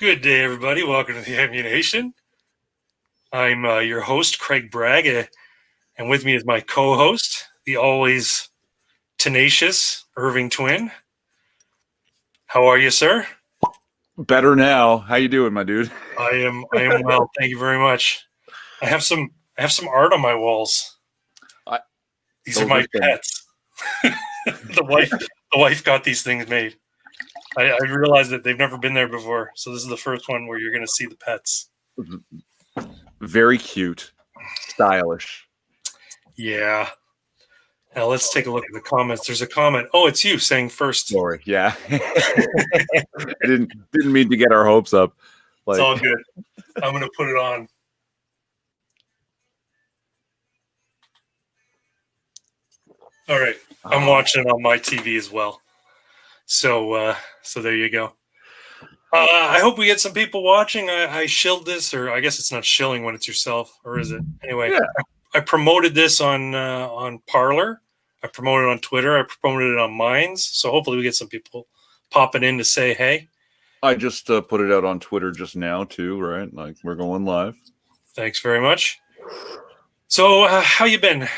Good day, everybody. Welcome to the Ammunation. I'm your host, Craig Bragg, and with me is my co-host, the always tenacious Irving Twin. How are you, sir? Better now. How you doing, my dude? I am well. Thank you very much. I have some art on my walls. These are my pets. the wife got these things made. I realized that they've never been there before, so this is the first one where you're going to see the pets. Very cute, stylish. Yeah. Now let's take a look at the comments. There's a comment. Oh, it's you saying first. Sorry. Yeah. I didn't mean to get our hopes up. It's all good. I'm going to put it on. All right. I'm watching it on my TV as well. So there you go. I hope we get some people watching. I shilled this, or I guess it's not shilling when it's yourself, or is it? Anyway, yeah. I promoted this on Parler. I promoted it on Twitter. I promoted it on Minds. So hopefully we get some people popping in to say hey. I just put it out on Twitter just now too, right? Like we're going live. Thanks very much. So how you been?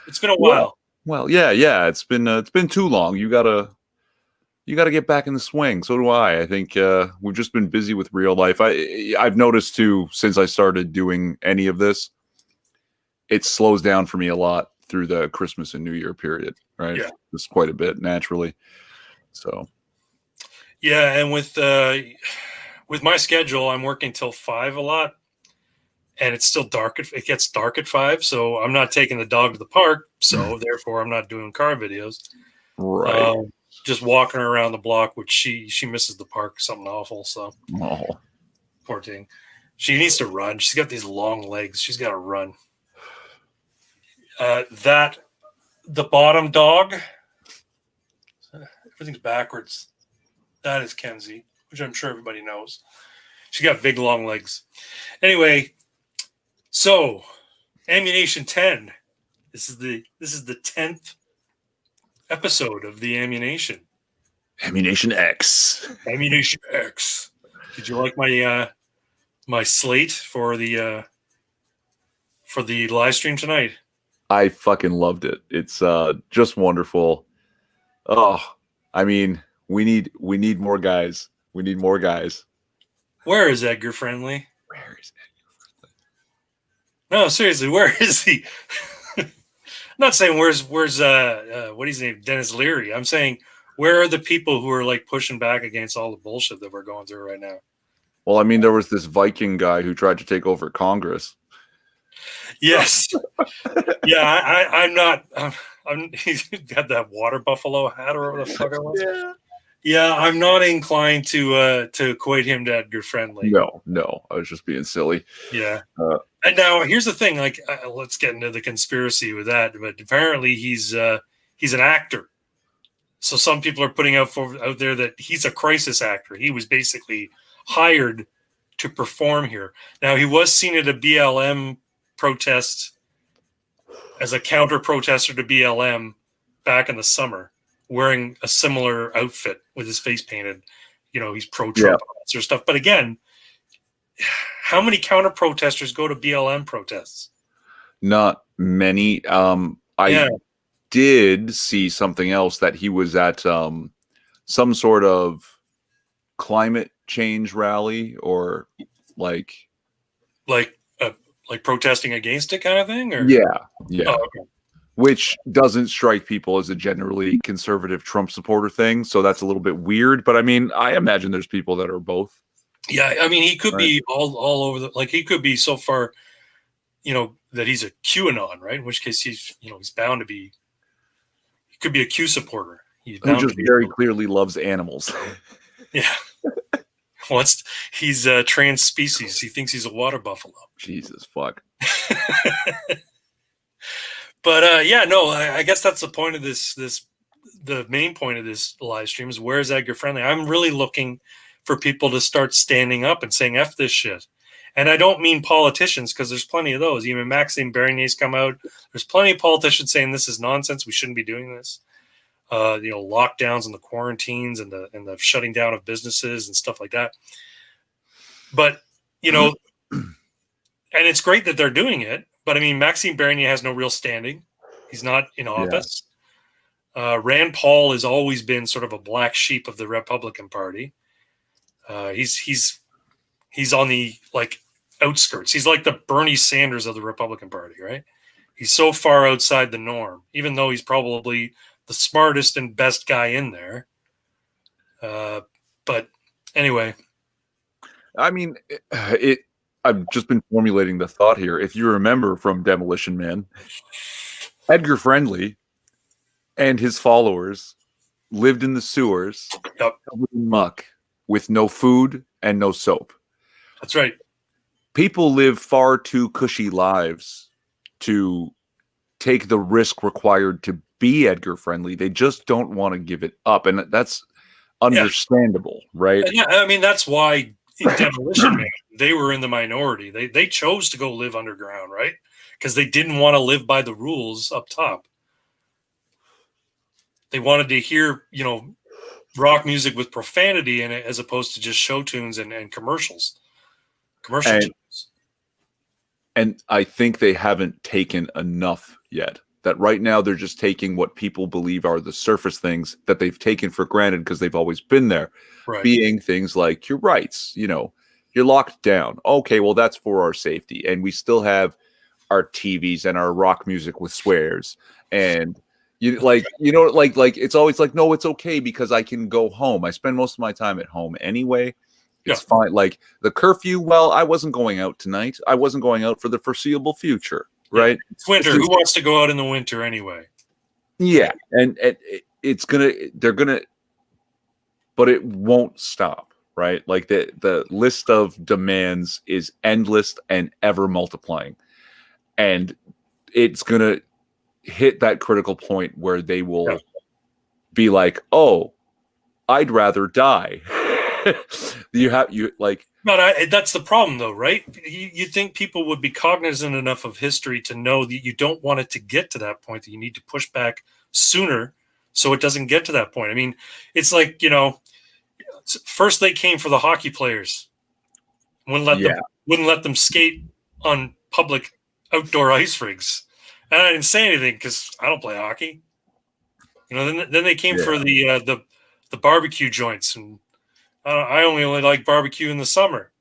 It's been a while. Well, yeah. It's been too long. You gotta get back in the swing. So do I. I think we've just been busy with real life. I've noticed too, since I started doing any of this, it slows down for me a lot through the Christmas and New Year period, right? Yeah. Just quite a bit naturally. So. Yeah, and with my schedule, I'm working till 5 a lot, and it's still dark. It gets dark at 5, so I'm not taking the dog to the park. So therefore, I'm not doing car videos. Right. Just walking her around the block, which she misses the park, something awful. So, poor thing. She needs to run. She's got these long legs. She's got to run. The bottom dog, everything's backwards. That is Kenzie, which I'm sure everybody knows. She got big long legs. Anyway, so Ammunation 10. This is the 10th episode of the Ammunation. Ammunation X. Ammunation X. Did you like my slate for the live stream tonight? I fucking loved it. It's just wonderful. Oh, I mean, we need more guys. We need more guys. Where is Edgar Friendly? Where is Edgar Friendly? No, seriously, where is he? I'm not saying where's what is his name, Dennis Leary. I'm saying where are the people who are like pushing back against all the bullshit that we're going through right now? Well, I mean, there was this Viking guy who tried to take over Congress. Yes. Yeah, I'm not. He's got that water buffalo hat or whatever the fuck it was. Yeah, I'm not inclined to equate him to Edgar Friendly. No, I was just being silly. Yeah. And now here's the thing. Like, let's get into the conspiracy with that. But apparently he's an actor. So some people are putting out there that he's a crisis actor. He was basically hired to perform here. Now he was seen at a BLM protest as a counter protester to BLM back in the summer, wearing a similar outfit with his face painted. You know, he's pro-Trump, sort of stuff. But again, how many counter protesters go to BLM protests? Not many. I did see something else that he was at some sort of climate change rally or like protesting against it kind of thing, or yeah. Oh, okay. Which doesn't strike people as a generally conservative Trump supporter thing, so that's a little bit weird. But I mean, I imagine there's people that are both. Yeah, I mean, he could be all over the, like he could be so far, you know, that he's a QAnon, right? In which case he's bound to be. He could be a Q supporter. He's bound just very clearly loves animals. Yeah. He's trans species. He thinks he's a water buffalo. Jesus fuck. But I guess that's the point of this. The main point of this live stream is where's Edgar Friendly? I'm really looking for people to start standing up and saying F this shit. And I don't mean politicians, because there's plenty of those. Even Maxime Bernier's come out. There's plenty of politicians saying this is nonsense. We shouldn't be doing this. Lockdowns and the quarantines and the shutting down of businesses and stuff like that. But, you know, and it's great that they're doing it. But I mean, Maxime Bernier has no real standing. He's not in office. Rand Paul has always been sort of a black sheep of the Republican Party. He's on the like outskirts. He's like the Bernie Sanders of the Republican Party, right? He's so far outside the norm, even though he's probably the smartest and best guy in there. But anyway, I mean, I've just been formulating the thought here. If you remember from Demolition Man, Edgar Friendly and his followers lived in the sewers, yep. covered in muck, with no food and no soap. That's right. People live far too cushy lives to take the risk required to be Edgar Friendly. They just don't want to give it up, and that's understandable, right? Yeah, I mean, that's why in Demolition Man, they were in the minority. They chose to go live underground, right? Because they didn't want to live by the rules up top. They wanted to hear, you know, rock music with profanity in it as opposed to just show tunes and commercials. And I think they haven't taken enough yet. That right now they're just taking what people believe are the surface things that they've taken for granted because they've always been there. Right. Being things like your rights, you know, you're locked down. Okay, well, that's for our safety. And we still have our TVs and our rock music with swears. And you like, you know, like it's always like, no, it's okay because I can go home. I spend most of my time at home anyway. It's fine. Like the curfew, well, I wasn't going out tonight. I wasn't going out for the foreseeable future, right? Yeah. It's winter. Who wants to go out in the winter anyway? Yeah. And they're going to, but it won't stop, right? Like the list of demands is endless and ever multiplying. And it's going to hit that critical point where they will be like, oh, I'd rather die. But that's the problem, though, right? You think people would be cognizant enough of history to know that you don't want it to get to that point, that you need to push back sooner so it doesn't get to that point. I mean, it's like, you know, first they came for the hockey players, wouldn't let them skate on public outdoor ice rinks, and I didn't say anything because I don't play hockey. You know, then they came for the barbecue joints, and I only like barbecue in the summer.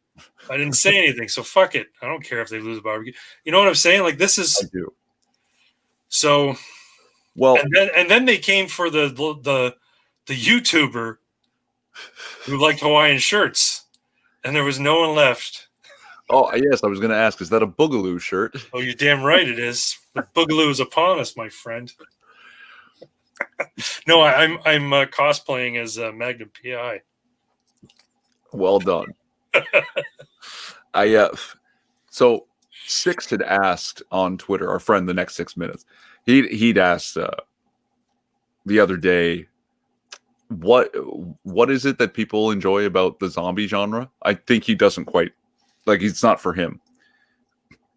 I didn't say anything, so fuck it. I don't care if they lose barbecue. You know what I'm saying? Like this is. I do. So, well, and then they came for the YouTuber who liked Hawaiian shirts, and there was no one left. Oh yes, I was going to ask, is that a Boogaloo shirt? Oh, you're damn right it is. The Boogaloo is upon us, my friend. No, I'm cosplaying as Magnum PI. Well done. So Six had asked on Twitter, our friend, the next 6 minutes. He'd asked the other day, what is it that people enjoy about the zombie genre? I think he doesn't quite like. It's not for him.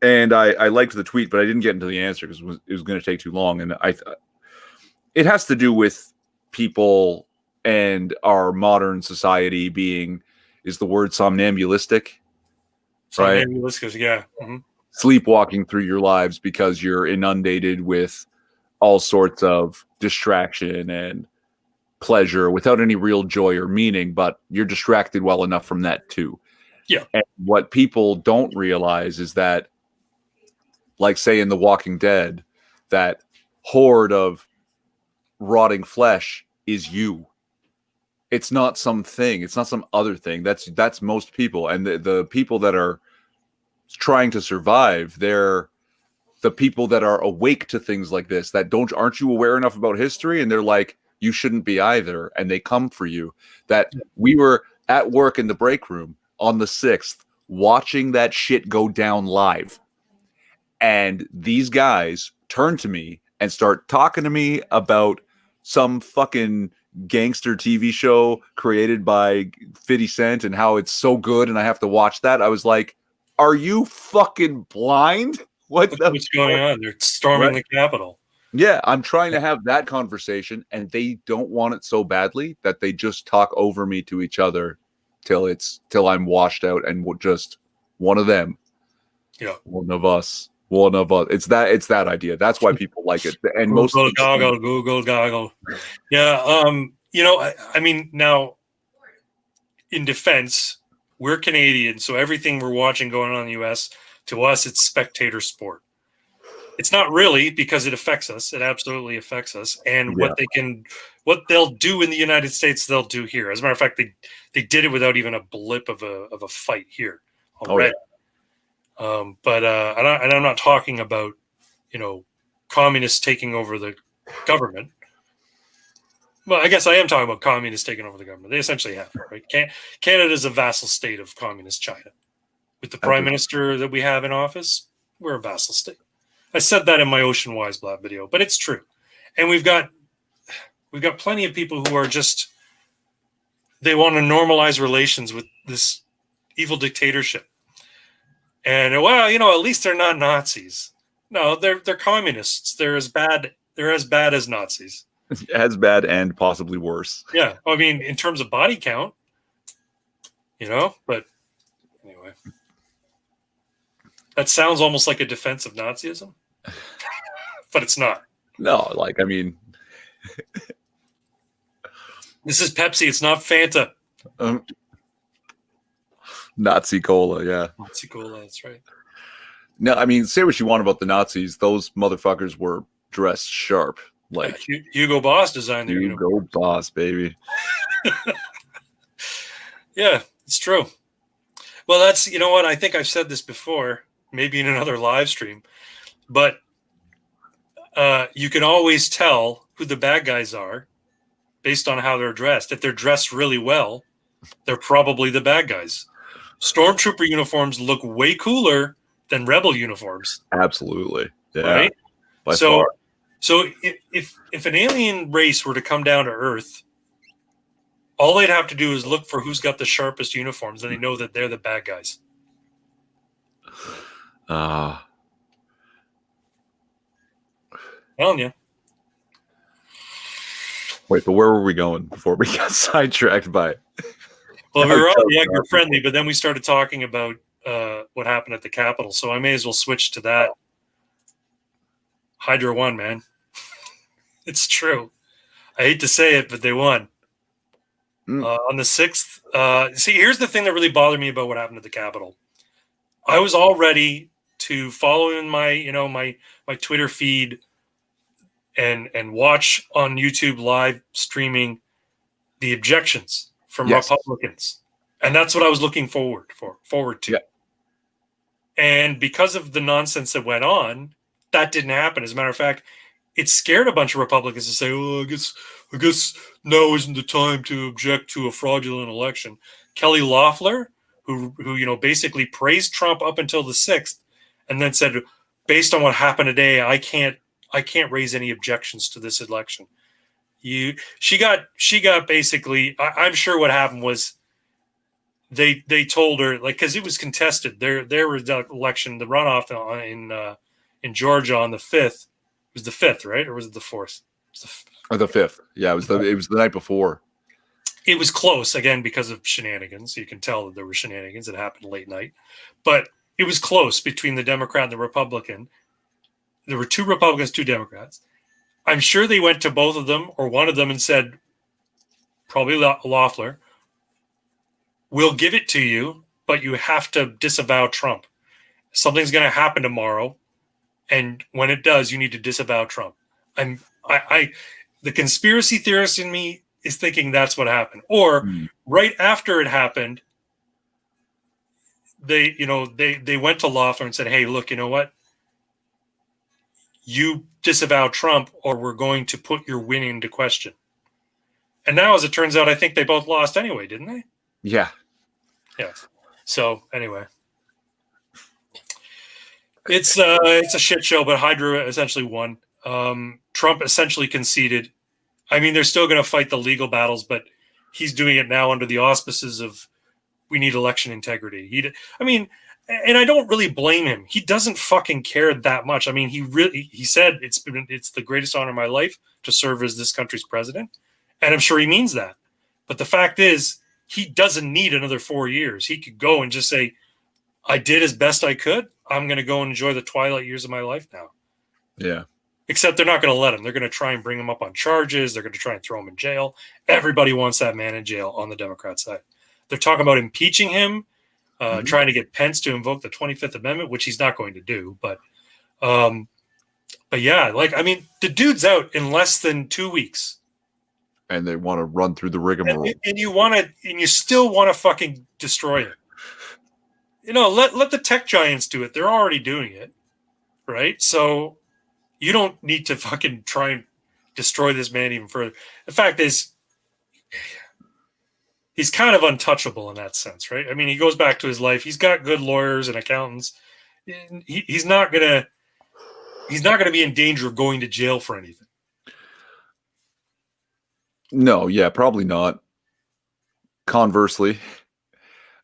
And I liked the tweet, but I didn't get into the answer because it was going to take too long. And it has to do with people and our modern society being. Is the word somnambulistic? Right? Somnambulistic, yeah. Mm-hmm. Sleepwalking through your lives because you're inundated with all sorts of distraction and pleasure without any real joy or meaning, but you're distracted well enough from that too. Yeah. And what people don't realize is that, like say in The Walking Dead, that horde of rotting flesh is you. It's not something. It's not some other thing. That's most people, and the people that are trying to survive, they're the people that are awake to things like this. That aren't you aware enough about history? And they're like, you shouldn't be either, and they come for you. That we were at work in the break room on the 6th, watching that shit go down live, and these guys turn to me and start talking to me about some fucking gangster TV show created by 50 Cent and how it's so good and I have to watch that. I was like, are you fucking blind? What's going on? They're storming the Capitol. Yeah, I'm trying to have that conversation and they don't want it so badly that they just talk over me to each other till I'm washed out and just one of them. Yeah. One of us. It's that idea. That's why people like it. And most Google goggle. Yeah. I mean, now in defense, we're Canadian, so everything we're watching going on in the US, to us, it's spectator sport. It's not really, because it affects us. It absolutely affects us. And what they'll do in the United States, they'll do here. As a matter of fact, they did it without even a blip of a fight here already. But I'm not talking about, communists taking over the government. Well, I guess I am talking about communists taking over the government. They essentially have, right? Canada is a vassal state of communist China. With the prime minister that we have in office, we're a vassal state. I said that in my Ocean Wise Blab video, but it's true. And we've got plenty of people who are just, they want to normalize relations with this evil dictatorship. And at least they're not Nazis. No, they're communists. They're as bad as Nazis. As bad and possibly worse. Yeah. I mean, in terms of body count, but anyway. That sounds almost like a defense of Nazism. But it's not. No, this is Pepsi. It's not Fanta. Nazi cola, yeah. Nazi cola, that's right. No, I mean, say what you want about the Nazis. Those motherfuckers were dressed sharp. Hugo Boss designed their uniform. Hugo Boss, baby. Yeah, it's true. Well, that's, what? I think I've said this before, maybe in another live stream, but you can always tell who the bad guys are based on how they're dressed. If they're dressed really well, they're probably the bad guys. Stormtrooper uniforms look way cooler than rebel uniforms. Absolutely. Yeah. Right? By far. So if an alien race were to come down to Earth, all they'd have to do is look for who's got the sharpest uniforms, and they know that they're the bad guys. Telling you. Wait, but where were we going before we got sidetracked by it? Well, we were all Edgar friendly, but then we started talking about what happened at the Capitol, so I may as well switch to that. Hydra won, man. It's true. I hate to say it, but they won. On the 6th. See, here's the thing that really bothered me about what happened at the Capitol. I was all ready to follow in my Twitter feed and watch on YouTube live streaming the objections from Republicans. And that's what I was looking forward to. Yeah. And because of the nonsense that went on, that didn't happen. As a matter of fact, it scared a bunch of Republicans to say, "Oh, I guess now isn't the time to object to a fraudulent election." Kelly Loeffler, who basically praised Trump up until the 6th, and then said, based on what happened today, I can't raise any objections to this election. She got basically. I'm sure what happened was they told her, because it was contested. Their election, the runoff in Georgia on the 5th. It was the 5th, right? Or was it the 4th? Or the 5th. Yeah, it was the night before. It was close, again, because of shenanigans. You can tell that there were shenanigans. It happened late night. But it was close between the Democrat and the Republican. There were 2 Republicans, 2 Democrats. I'm sure they went to both of them or one of them and said, probably Loeffler, we'll give it to you, but you have to disavow Trump. Something's going to happen tomorrow. And when it does, you need to disavow Trump. The conspiracy theorist in me is thinking that's what happened. Or right after it happened, they went to Loeffler and said, "Hey, look, you know what? You disavow Trump, or we're going to put your win into question." And now, as it turns out, I think they both lost anyway, didn't they? Yeah. Yeah. So anyway. It's a shit show, but Hydra essentially won. Trump essentially conceded. I mean, they're still going to fight the legal battles, but he's doing it now under the auspices of we need election integrity. And I don't really blame him. He doesn't fucking care that much. I mean, he said it's the greatest honor of my life to serve as this country's president, and I'm sure he means that. But the fact is, he doesn't need another 4 years. He could go and just say, I did as best I could. I'm going to go and enjoy the twilight years of my life now. Yeah. Except they're not going to let him. They're going to try and bring him up on charges. They're going to try and throw him in jail. Everybody wants that man in jail on the Democrat side. They're talking about impeaching him, trying to get Pence to invoke the 25th Amendment, which he's not going to do. But yeah, like, I mean, the dude's out in less than 2 weeks. And they want to run through the rigmarole. And you still want to fucking destroy it. You know, let the tech giants do it. They're already doing it. Right? So you don't need to fucking try and destroy this man even further. The fact is, he's kind of untouchable in that sense, right? I mean, he goes back to his life. He's got good lawyers and accountants. He's not gonna be in danger of going to jail for anything. No, yeah, probably not. Conversely,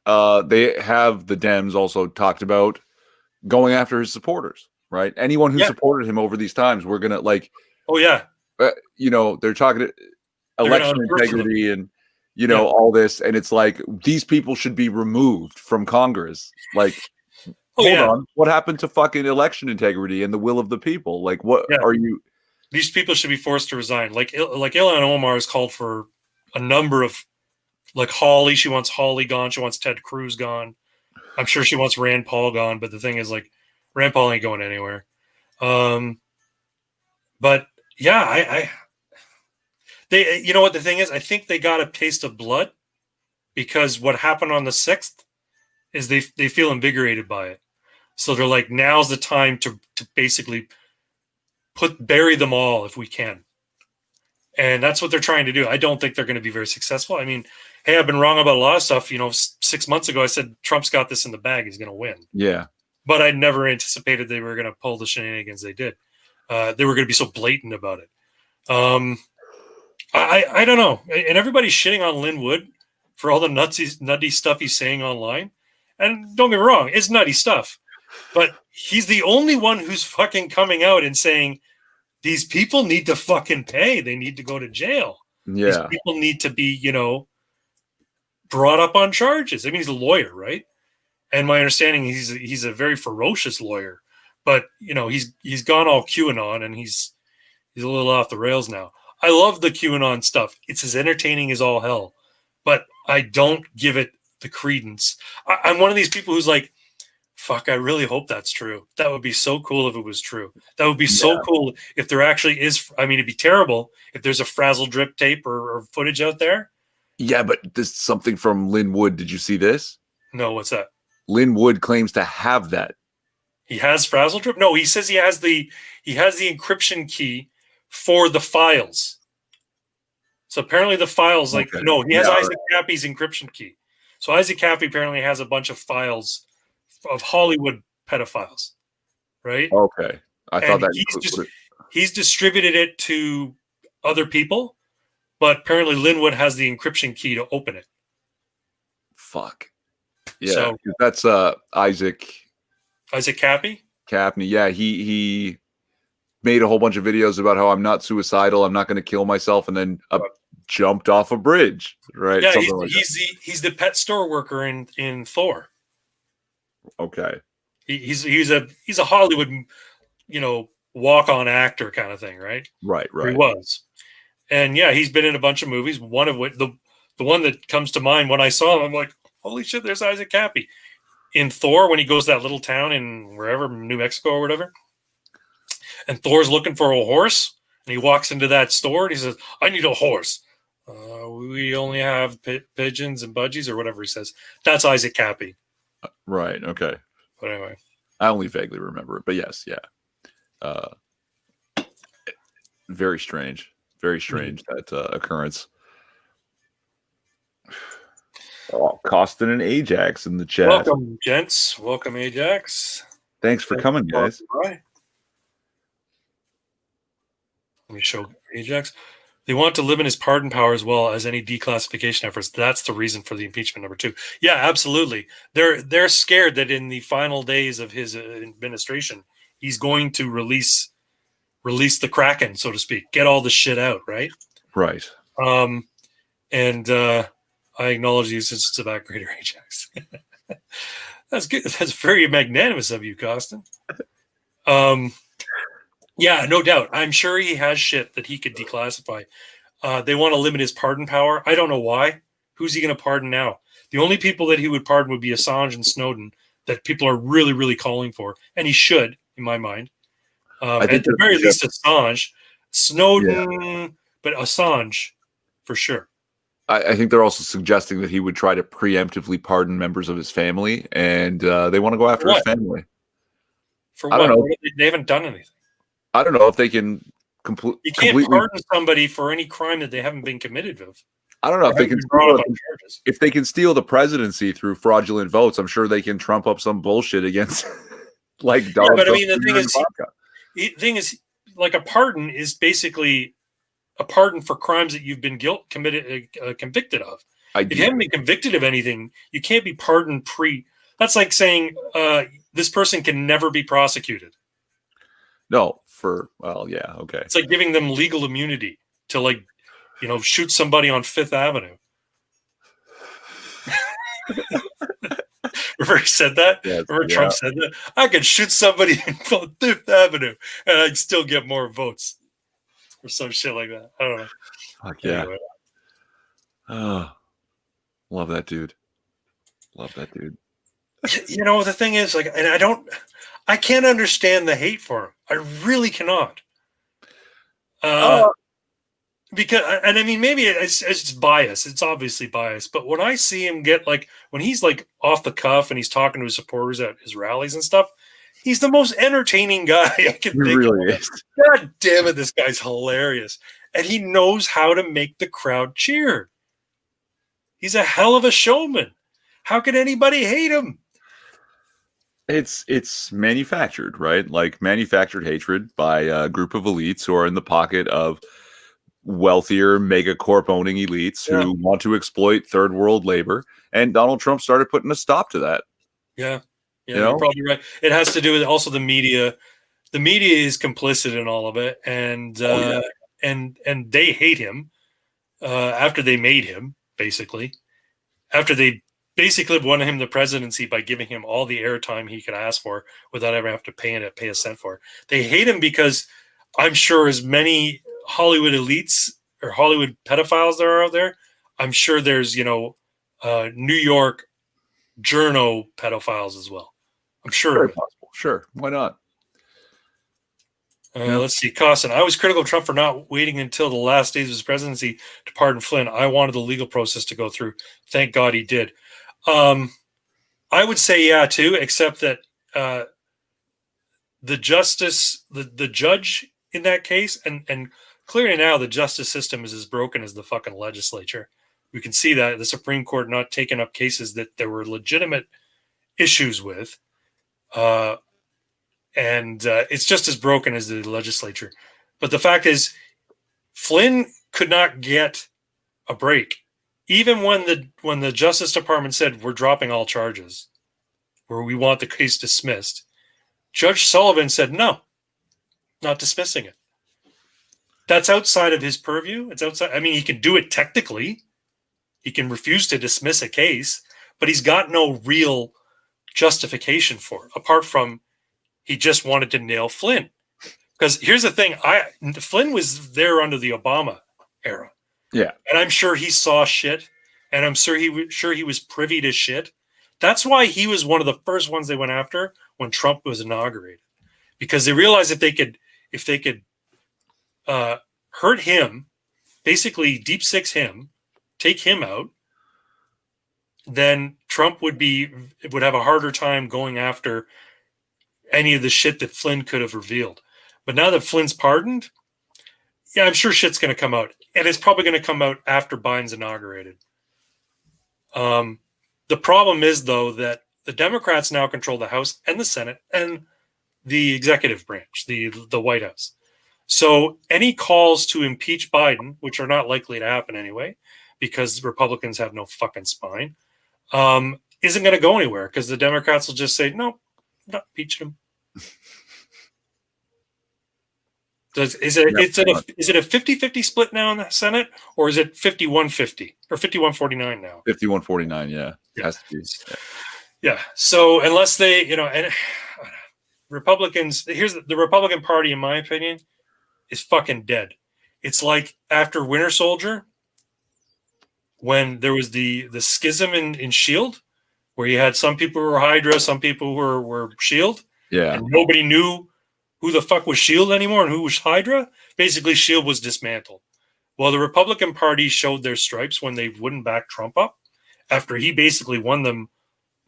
they have the Dems also talked about going after his supporters. Right? Anyone who supported him over these times, we're gonna like. Oh yeah. You know, they're talking election integrity and all this, and it's like these people should be removed from Congress. Like, hold on, what happened to fucking election integrity and the will of the people? Like, what are you? These people should be forced to resign. Like Ilhan Omar has called for a number of, like Hawley. She wants Hawley gone. She wants Ted Cruz gone. I'm sure she wants Rand Paul gone. But the thing is, like, Rand Paul ain't going anywhere. But yeah, they, you know what the thing is? I think they got a taste of blood because what happened on the 6th is they feel invigorated by it. So they're like, now's the time to basically bury them all if we can. And that's what they're trying to do. I don't think they're going to be very successful. I mean, hey, I've been wrong about a lot of stuff. You know, 6 months ago, I said Trump's got this in the bag. He's going to win. Yeah. But I never anticipated they were going to pull the shenanigans they did. They were going to be so blatant about it. I don't know. And everybody's shitting on Lynwood for all the nutty stuff he's saying online. And don't get me wrong, it's nutty stuff. But he's the only one who's fucking coming out and saying, these people need to fucking pay. They need to go to jail. Yeah. These people need to be, brought up on charges. I mean, he's a lawyer, right? And my understanding, he's a very ferocious lawyer, but he's gone all QAnon and he's a little off the rails now. I love the QAnon stuff. It's as entertaining as all hell, but I don't give it the credence. I'm one of these people who's like, fuck, I really hope that's true. That would be so cool if it was true. That would be so cool if there actually is. I mean, it'd be terrible if there's a frazzle drip tape or footage out there. Yeah, but this is something from Lynwood. Did you see this? No, what's that? Lynwood claims to have that. He has frazzle drip? No, he says he has the encryption key for the files. So apparently the files, he has Isaac Cappy's encryption key. So Isaac Cappy apparently has a bunch of files of Hollywood pedophiles, right? Okay. I thought that he's distributed it to other people, but apparently Lynwood has the encryption key to open it. Fuck. Yeah, so, that's Isaac Cappy? Capney. Yeah, he made a whole bunch of videos about how I'm not suicidal, I'm not going to kill myself, and then jumped off a bridge, right? Yeah, he's the pet store worker in Thor. Okay. He's a Hollywood, walk-on actor kind of thing, right? Right. He was. And yeah, he's been in a bunch of movies, one of which the one that comes to mind when I saw him, I'm like, holy shit, there's Isaac Cappy. In Thor, when he goes to that little town in wherever, New Mexico or whatever, and Thor's looking for a horse, and he walks into that store and he says, I need a horse. We only have pigeons and budgies or whatever he says. That's Isaac Cappy. Right, okay. But anyway. I only vaguely remember it, but yes, yeah. Very strange. Very strange, that occurrence. Oh, Costin and Ajax in the chat. Welcome, gents. Welcome, Ajax. Thanks for coming, guys. Let me show Ajax. They want to limit his pardon power as well as any declassification efforts. That's the reason for the impeachment number 2. Yeah, absolutely. They're scared that in the final days of his administration, he's going to release the Kraken, so to speak, get all the shit out, right? Right. I acknowledge the existence of Greater Ajax. That's good. That's very magnanimous of you, Costin. Yeah, no doubt. I'm sure he has shit that he could declassify. They want to limit his pardon power. I don't know why. Who's he going to pardon now? The only people that he would pardon would be Assange and Snowden, that people are really, really calling for. And he should, in my mind. At the very least, Assange. Snowden, but Assange, for sure. I think they're also suggesting that he would try to preemptively pardon members of his family, and they want to go after his family. For what? I don't know. They haven't done anything. I don't know if they can You can't pardon somebody for any crime that they haven't been committed of. I don't know if they can steal the presidency through fraudulent votes. I'm sure they can trump up some bullshit against like Donald Trump. But I mean, the thing is, like, a pardon is basically a pardon for crimes that you've been convicted of. If you haven't been convicted of anything, you can't be pardoned That's like saying this person can never be prosecuted. No, okay. It's like giving them legal immunity to, like, shoot somebody on Fifth Avenue. Remember he said that? Yes, Remember Trump said that? I could shoot somebody on Fifth Avenue and I'd still get more votes. Or some shit like that. I don't know. Fuck yeah. Anyway. Oh, love that dude. The thing is, like, and I can't understand the hate for him. I really cannot. Because, and I mean, maybe it's just bias. It's obviously bias. But when I see him when he's like off the cuff and he's talking to his supporters at his rallies and stuff, he's the most entertaining guy I can think of. He really is. God damn it, this guy's hilarious. And he knows how to make the crowd cheer. He's a hell of a showman. How could anybody hate him? It's manufactured, right? Like manufactured hatred by a group of elites who are in the pocket of wealthier megacorp owning elites who want to exploit third world labor. And Donald Trump started putting a stop to that. Yeah. Yeah, you're probably right. It has to do with also the media. The media is complicit in all of it, and and they hate him after they made him, basically. After they basically won him the presidency by giving him all the airtime he could ask for without ever having to pay a cent for it. They hate him because I'm sure as many Hollywood elites or Hollywood pedophiles there are out there, I'm sure there's, New York journo pedophiles as well. I'm sure. Very possible. Sure. Why not? Let's see. Costin, I was critical of Trump for not waiting until the last days of his presidency to pardon Flynn. I wanted the legal process to go through. Thank God he did. I would say, yeah, too, except that the judge in that case, and clearly now the justice system is as broken as the fucking legislature. We can see that the Supreme Court not taking up cases that there were legitimate issues with. And it's just as broken as the legislature. But the fact is, Flynn could not get a break. Even when the Justice Department said, we're dropping all charges, or we want the case dismissed, Judge Sullivan said, no, not dismissing it. That's outside of his purview. It's outside. I mean, he can do it technically. He can refuse to dismiss a case, but he's got no real justification for it, apart from he just wanted to nail Flynn. Because here's the thing. Flynn was there under the Obama era. Yeah. And I'm sure he saw shit, and I'm sure he was privy to shit. That's why he was one of the first ones they went after when Trump was inaugurated. Because they realized if they could hurt him, basically deep six him, take him out, then Trump would have a harder time going after any of the shit that Flynn could have revealed. But now that Flynn's pardoned, yeah, I'm sure shit's going to come out. And it's probably going to come out after Biden's inaugurated. The problem is, though, that the Democrats now control the House and the Senate and the executive branch, the White House. So any calls to impeach Biden, which are not likely to happen anyway, because Republicans have no fucking spine, isn't going to go anywhere because the Democrats will just say, no, not impeaching him. Is it a 50-50 split now in the Senate, or is it 51-50 or 51-49 now? 51-49, yeah. It has to be. Yeah. So unless they, and Republicans, here's the Republican Party, in my opinion, is fucking dead. It's like after Winter Soldier, when there was the schism in Shield, where you had some people who were Hydra, some people who were Shield, and nobody knew who the fuck was Shield anymore and who was Hydra. Basically, Shield was dismantled. Well, the Republican Party showed their stripes when they wouldn't back Trump up after he basically won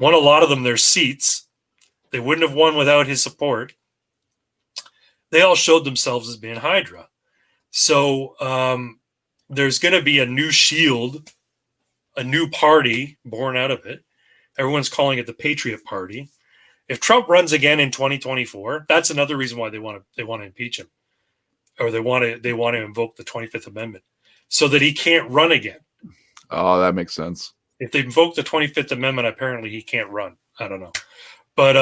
a lot of them their seats. They wouldn't have won without his support. They all showed themselves as being Hydra. So there's going to be a new Shield, a new party born out of it. Everyone's calling it the Patriot Party. If Trump runs again in 2024, that's another reason why they want to impeach him, or they want to invoke the 25th Amendment so that he can't run again. Oh, that makes sense. If they invoke the 25th Amendment, apparently he can't run. I don't know, but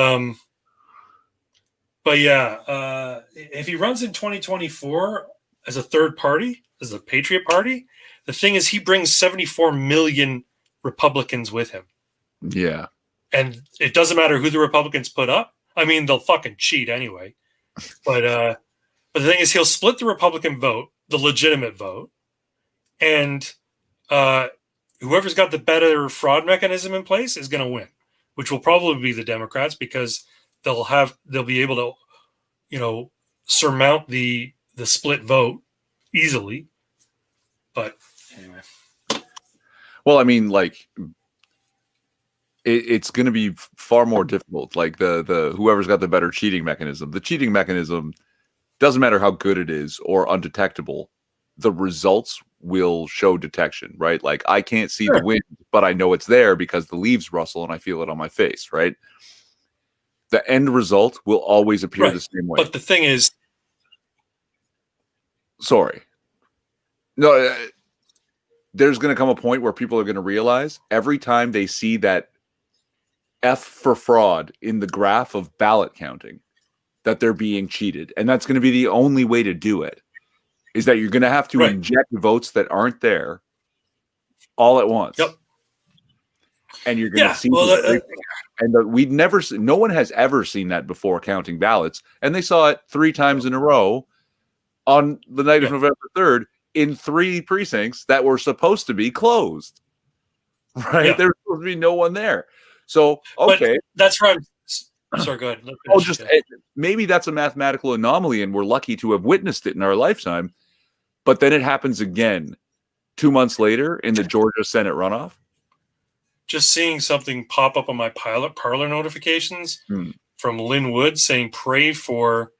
yeah, if he runs in 2024 as a third party, as a Patriot Party, the thing is he brings 74 million Republicans with him. Yeah. And it doesn't matter who the Republicans put up. I mean, they'll fucking cheat anyway. But the thing is, he'll split the Republican vote, the legitimate vote, and whoever's got the better fraud mechanism in place is going to win, which will probably be the Democrats because they'll be able to, surmount the split vote easily. But anyway. Well, I mean, like, it's going to be far more difficult. Like the whoever's got the better cheating mechanism. The cheating mechanism doesn't matter how good it is or undetectable. The results will show detection, right? Like I can't see the wind, but I know it's there because the leaves rustle and I feel it on my face, right? The end result will always appear the same way. But the thing is, there's going to come a point where people are going to realize every time they see that F for fraud in the graph of ballot counting, that they're being cheated. And that's going to be the only way to do it, is that you're going to have to inject votes that aren't there all at once. Yep. And you're going to see no one has ever seen that before counting ballots. And they saw it 3 times in a row on the night of November 3rd in 3 precincts that were supposed to be closed. Right? Yeah. There was supposed to be no one there. So, okay. But that's right. Sorry, go ahead. Maybe that's a mathematical anomaly and we're lucky to have witnessed it in our lifetime. But then it happens again 2 months later in the Georgia Senate runoff. Just seeing something pop up on my parlor notifications from Lynwood saying pray for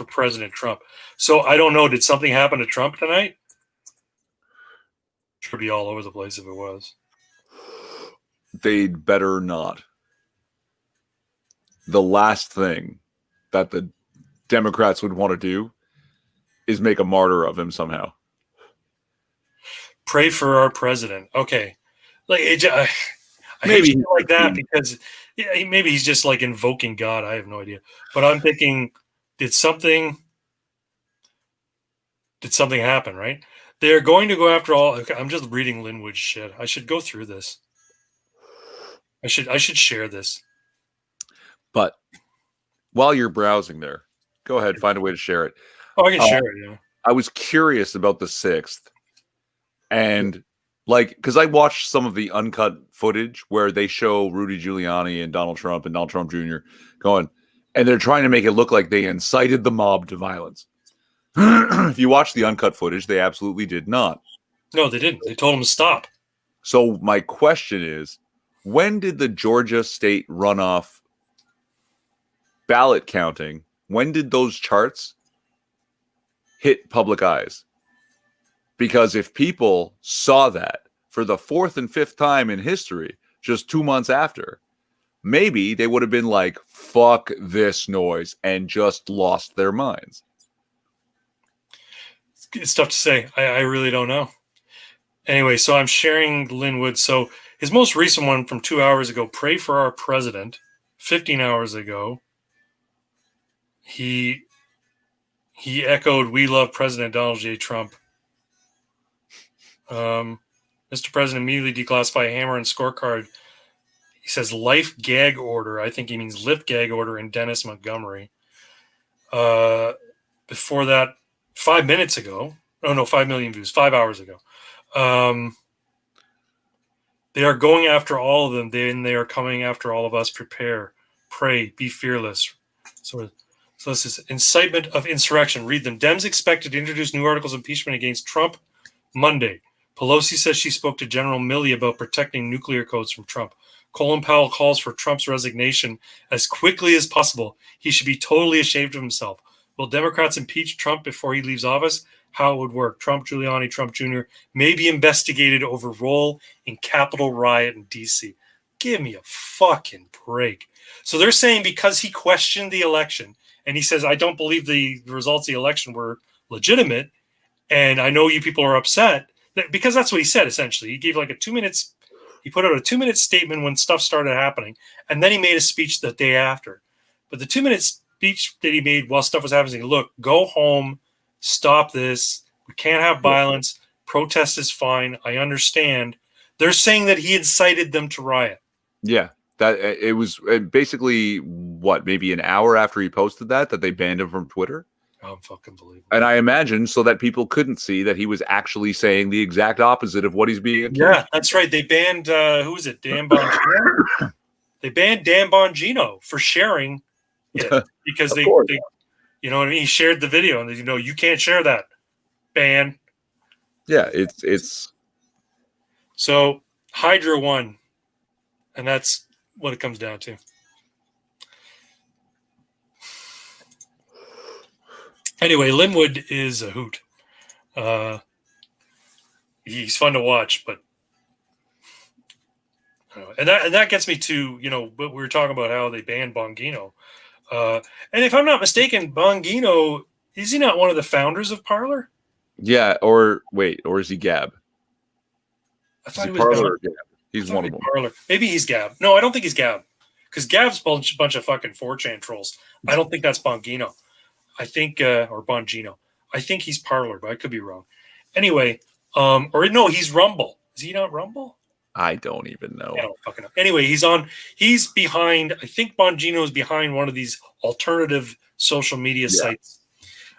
President Trump. So I don't know. Did something happen to Trump tonight? Should be all over the place if it was. They'd better not. The last thing that the Democrats would want to do is make a martyr of him somehow. Pray for our president. Okay. Like I maybe hate like that because maybe he's just like invoking God. I have no idea. But I'm thinking, did something happen, right? They're going to go after all. Okay, I'm just reading Lynwood shit. I should go through this. I should share this. But while you're browsing there, go ahead, find a way to share it. Oh, I can share it, yeah. I was curious about the 6th. And because I watched some of the uncut footage where they show Rudy Giuliani and Donald Trump Jr. going, and they're trying to make it look like they incited the mob to violence. If you watch the uncut footage, they absolutely did not. No, they didn't. They told them to stop. So my question is, when did the Georgia state runoff ballot counting, when did those charts hit public eyes? Because if people saw that for the 4th and 5th time in history, just 2 months after, maybe they would have been like, fuck this noise, and just lost their minds. It's tough to say. I really don't know. Anyway, so I'm sharing Lynwood. So his most recent one from 2 hours ago, pray for our president. 15 hours ago, he He echoed, "We love President Donald J. Trump." Mr. President immediately declassify hammer and scorecard. He says life gag order. I think he means lip gag order in Dennis Montgomery. Before that, 5 minutes ago, 5 million views, 5 hours ago. They are going after all of them. They are coming after all of us. Prepare, pray, be fearless. So this is incitement of insurrection. Read them. Dems expected to introduce new articles of impeachment against Trump Monday. Pelosi says she spoke to General Milley about protecting nuclear codes from Trump. Colin Powell calls for Trump's resignation as quickly as possible. He should be totally ashamed of himself. Will Democrats impeach Trump before he leaves office? How it would work. Trump, Giuliani, Trump Jr. may be investigated over role in Capitol riot in D.C. Give me a fucking break. So they're saying because he questioned the election and he says, I don't believe the results of the election were legitimate, and I know you people are upset, because that's what he said, essentially. He gave like a 2 minutes, he put out a 2-minute statement when stuff started happening, and then he made a speech the day after. But the 2-minute speech that he made while stuff was happening, look, go home, stop this, we can't have violence, protest is fine, I understand. They're saying that he incited them to riot. Yeah, that it was basically maybe an hour after he posted that they banned him from Twitter. Oh, fucking believable. And I imagine so that people couldn't see that he was actually saying the exact opposite of what he's being accused. Yeah, that's right. They banned who is it? Dan Bongino. They banned Dan Bongino for sharing it because they you know what I mean. He shared the video, and you can't share that. Ban. Yeah, it's so Hydra won, and that's what it comes down to. Anyway, Lynwood is a hoot. He's fun to watch, but and that gets me to what we were talking about, how they banned Bongino. And if I'm not mistaken, Bongino, is he not one of the founders of Parler? Yeah, or is he Gab? I thought he was Parler or Gab. He's one of them. Parler. Maybe he's Gab. No, I don't think he's Gab, because Gab's a bunch of fucking 4chan trolls. I don't think that's Bongino. I think or Bongino. I think he's Parler, but I could be wrong. Anyway, or no, he's Rumble. Is he not Rumble? I don't even know. I don't fucking know. Anyway, he's behind. I think Bongino is behind one of these alternative social media sites.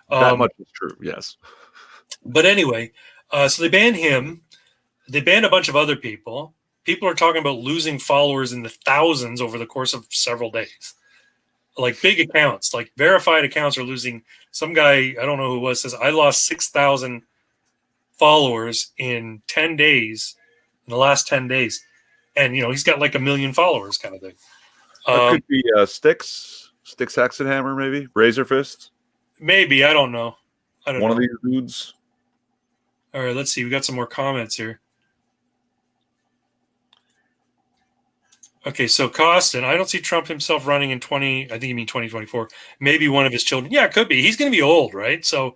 That much is true. Yes. But anyway, so they banned him. They banned a bunch of other people. People are talking about losing followers in the thousands over the course of several days. Like big accounts, like verified accounts are losing. Some guy, I don't know who it was, says, I lost 6,000 followers in 10 days, in the last 10 days. And, he's got like 1 million followers kind of thing. It could be Sticks Hexenhammer, maybe? Razor Fist? Maybe, I don't know. One of these dudes. All right, let's see. We got some more comments here. Okay, so Costin, I don't see Trump himself running in I think you mean 2024. Maybe one of his children. Yeah, it could be. He's going to be old, right? So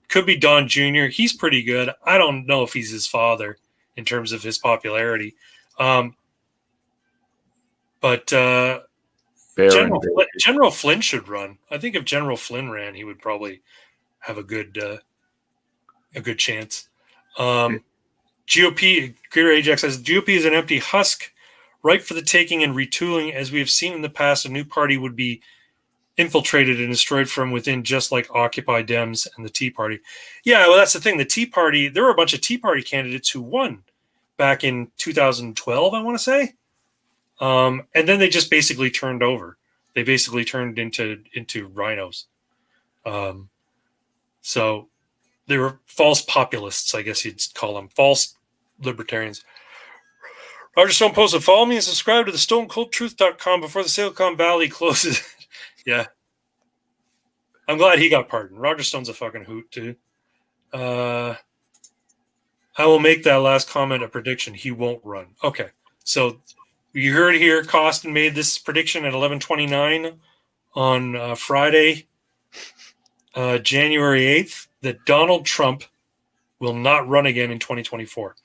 could be Don Jr. He's pretty good. I don't know if he's his father in terms of his popularity. But General Flynn should run. I think if General Flynn ran, he would probably have a good chance. GOP, Greater Ajax says, GOP is an empty husk, ripe for the taking and retooling. As we have seen in the past, a new party would be infiltrated and destroyed from within, just like Occupy Dems and the Tea Party. Yeah, well, that's the thing. The Tea Party, there were a bunch of Tea Party candidates who won back in 2012, I want to say. And then they just basically turned over. They basically turned into rhinos. So they were false populists, I guess you'd call them. False libertarians. Roger Stone posted, follow me and subscribe to the stonecoldtruth.com before the Silicon Valley closes. Yeah. I'm glad he got pardoned. Roger Stone's a fucking hoot, too. I will make that last comment a prediction. He won't run. Okay. So you heard it here. Costin made this prediction at 11:29 on Friday, January 8th, that Donald Trump will not run again in 2024.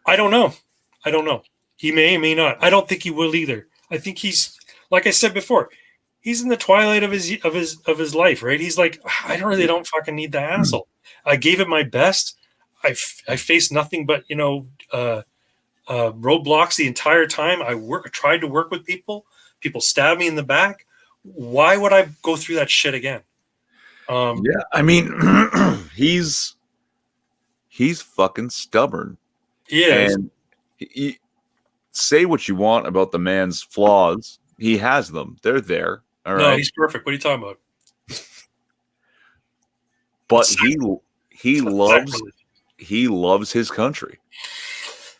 I don't know. He may not. I don't think he will either. I think he's, like I said before, he's in the twilight of his life, right? He's like, I don't fucking need the hassle. I gave it my best. I faced nothing but roadblocks the entire time. I tried to work with people. People stabbed me in the back. Why would I go through that shit again? Yeah, I mean, he's fucking stubborn. He is. And say what you want about the man's flaws. He has them. They're there. All right. No, he's perfect. What are you talking about? But he loves his country.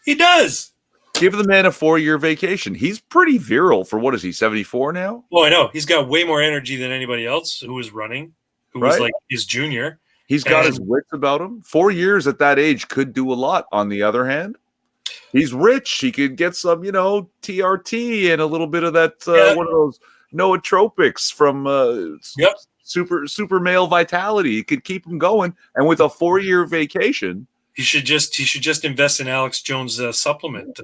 He does. Give the man a 4-year vacation. He's pretty virile for, what is he, 74 now? Well, I know. He's got way more energy than anybody else who was running, who was like his junior. He's got his wits about him. 4 years at that age could do a lot. On the other hand, he's rich. He could get some, TRT and a little bit of that, one of those nootropics from super male vitality. He could keep him going. And with a 4-year vacation, he should just invest in Alex Jones' supplement.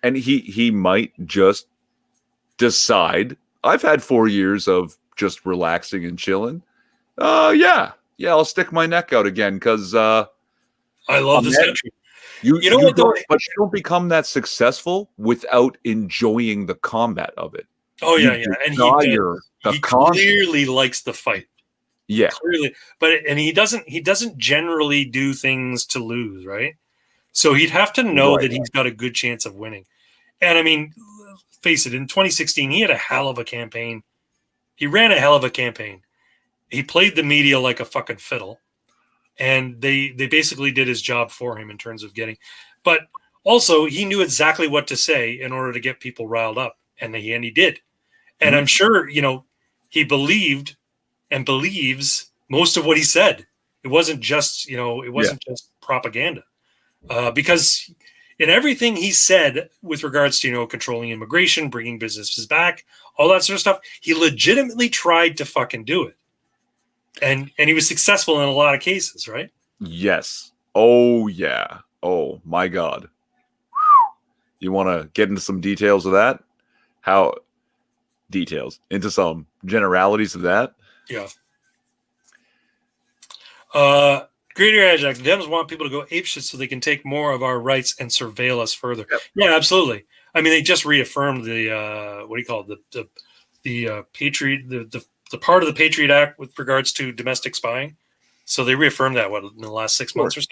And he might just decide. I've had 4 years of just relaxing and chilling. I'll stick my neck out again because I love this country. You don't become that successful without enjoying the combat of it. Oh yeah, and he clearly likes the fight. Yeah, clearly, and he doesn't generally do things to lose, right? So he'd have to know that he's got a good chance of winning. And I mean, face it, in 2016, he had a hell of a campaign. He ran a hell of a campaign. He played the media like a fucking fiddle. And they basically did his job for him in terms of getting. But also, he knew exactly what to say in order to get people riled up. And he did. And I'm sure, he believed and believes most of what he said. It wasn't just, just propaganda. Because in everything he said with regards to, controlling immigration, bringing businesses back, all that sort of stuff, he legitimately tried to fucking do it. And he was successful in a lot of cases, right? Yes. Oh, yeah. Oh, my God. You want to get into some details of that? Into some generalities of that? Yeah. Greater Ajax, Dems want people to go apeshit so they can take more of our rights and surveil us further. Yep. Yeah, absolutely. I mean, they just reaffirmed the Patriot, the part of the Patriot Act with regards to domestic spying. So they reaffirmed that in the last 6 months or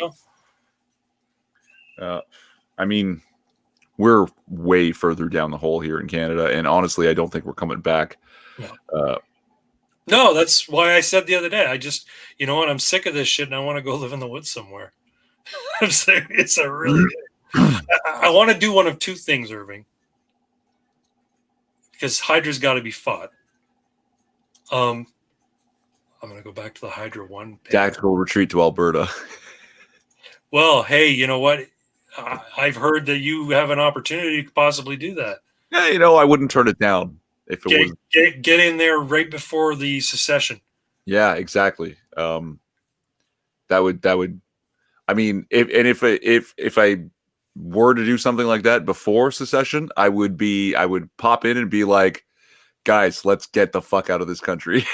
so. I mean, we're way further down the hole here in Canada, and honestly, I don't think we're coming back. No, that's why I said the other day. I just, I'm sick of this shit, and I want to go live in the woods somewhere. I'm serious. I really do. I want to do one of two things, Irving, because Hydra's got to be fought. I'm going to go back to the Hydra one. Tactical retreat to Alberta. Well, hey, you know what? I've heard that you have an opportunity to possibly do that. Yeah, I wouldn't turn it down if it was. Get in there right before the secession. Yeah, exactly. That would. I mean, if I were to do something like that before secession, I would pop in and be like, guys, let's get the fuck out of this country.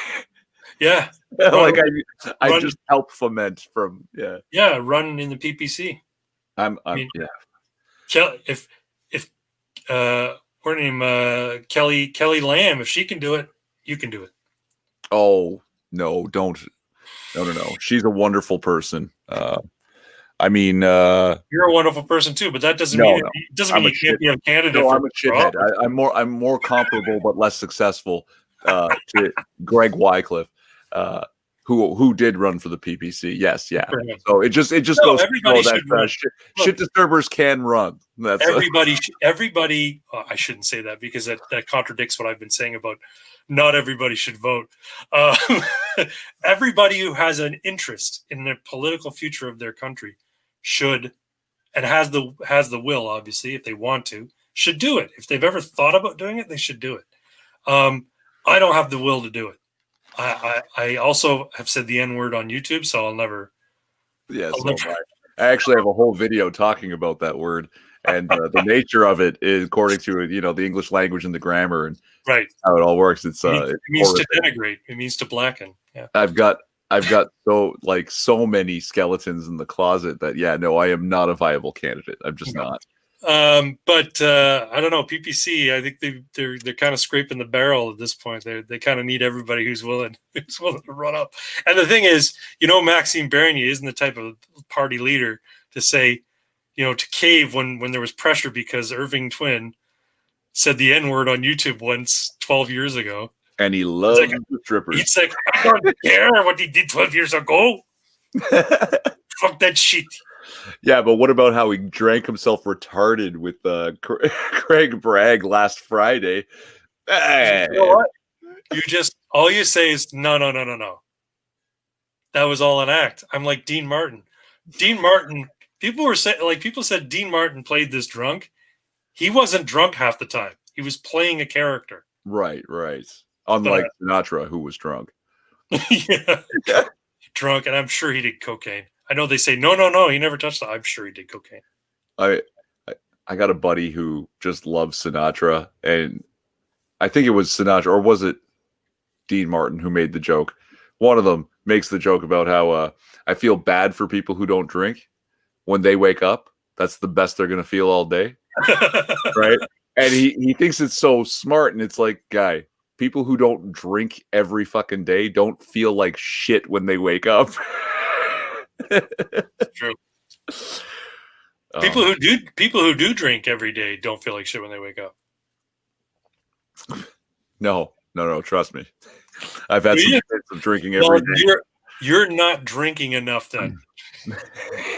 Yeah. I just help foment from. Yeah, run in the PPC. Her name Kelly Lamb, if she can do it, you can do it. Oh no, don't. No. She's a wonderful person. I mean, you're a wonderful person too, but that doesn't mean you can't be a candidate. No, I'm a shithead. I'm more comparable but less successful to Greg Wycliffe, who did run for the PPC. Yes, yeah. So it just goes that shit disturbers can run. That's everybody. I shouldn't say that because that contradicts what I've been saying about not everybody should vote. Everybody who has an interest in the political future of their country should, and has the will, obviously, if they want to, should do it. If they've ever thought about doing it, they should do it. I don't have the will to do it. I also have said the N-word on YouTube, so I'll never. Yes, I actually have a whole video talking about that word, and the nature of it is according to the English language and the grammar and Right. how it all works. It means to denigrate. It means to blacken. Yeah. I've got so many skeletons in the closet that I am not a viable candidate. I'm just not. But I don't know. PPC, I think they're kind of scraping the barrel at this point. They kind of need everybody who's willing to run up. And the thing is, Maxime Bernier isn't the type of party leader to say, to cave when there was pressure because Irving Twin said the N-word on YouTube once 12 years ago. And he loves the strippers. He's like, I don't care what he did 12 years ago. Fuck that shit. Yeah, but what about how he drank himself retarded with Craig Bragg last Friday? You know what? All you say is no. That was all an act. I'm like Dean Martin. Dean Martin, people said Dean Martin played this drunk. He wasn't drunk half the time. He was playing a character. Right. Unlike Sinatra, who was drunk. Yeah. Drunk, and I'm sure he did cocaine. I know they say, no, he never touched that. I'm sure he did cocaine. I got a buddy who just loves Sinatra, and I think it was Sinatra, or was it Dean Martin who made the joke? One of them makes the joke about how I feel bad for people who don't drink. When they wake up, that's the best they're going to feel all day. Right? And he thinks it's so smart, and it's like, guy, people who don't drink every fucking day don't feel like shit when they wake up. True. People who do drink every day don't feel like shit when they wake up. No, trust me. I've had some bits of drinking every day. You're not drinking enough then.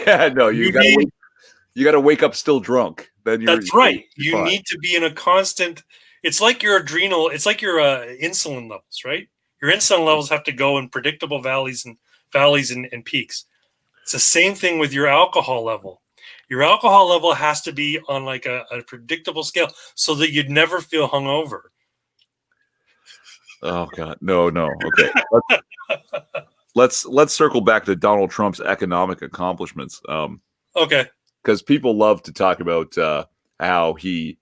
Yeah, no, you gotta wake up still drunk. That's right. You need to be in a constant. It's like your adrenal. It's like your insulin levels, right? Your insulin levels have to go in predictable valleys and peaks. It's the same thing with your alcohol level. Your alcohol level has to be on like a predictable scale so that you'd never feel hungover. Oh God, no. Okay, let's circle back to Donald Trump's economic accomplishments. Okay, because people love to talk about how he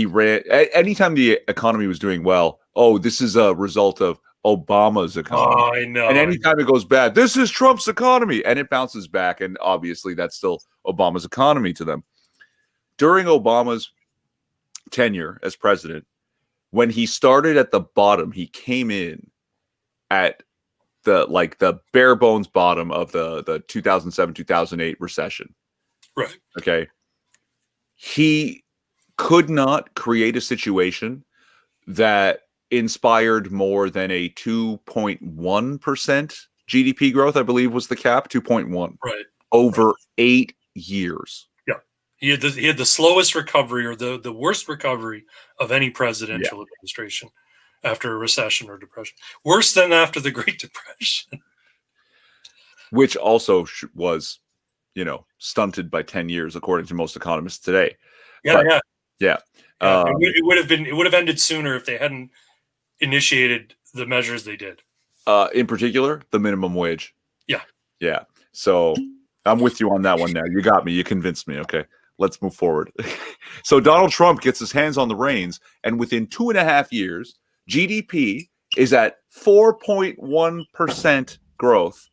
ran. Anytime the economy was doing well, this is a result of Obama's economy. Oh, I know. And anytime it goes bad, this is Trump's economy, and it bounces back. And obviously, that's still Obama's economy to them. During Obama's tenure as president, when he started at the bottom, he came in at the bare bones bottom of the 2007-2008 recession. Right. Okay. He could not create a situation that inspired more than a 2.1% GDP growth, I believe was the cap, 2.1. Right. Over 8 years. Yeah. He had the slowest recovery or the worst recovery of any presidential administration after a recession or depression. Worse than after the Great Depression. Which also was, stunted by 10 years, according to most economists today. Yeah. It would have ended sooner if they hadn't initiated the measures they did. In particular, the minimum wage. Yeah. So I'm with you on that one now. You got me. You convinced me. Okay, let's move forward. So Donald Trump gets his hands on the reins, and within 2.5 years, GDP is at 4.1% growth,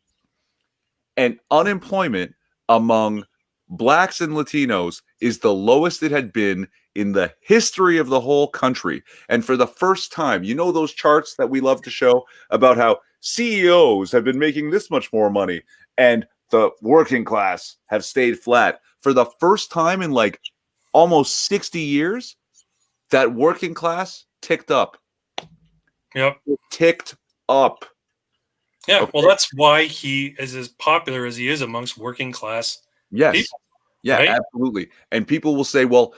and unemployment among Blacks and Latinos is the lowest it had been in the history of the whole country. And for the first time, those charts that we love to show about how CEOs have been making this much more money and the working class have stayed flat. For the first time in like almost 60 years, that working class ticked up. Yep. It ticked up. Yeah, Okay. Well, that's why he is as popular as he is amongst working class people. Yeah, right? Absolutely. And people will say, well,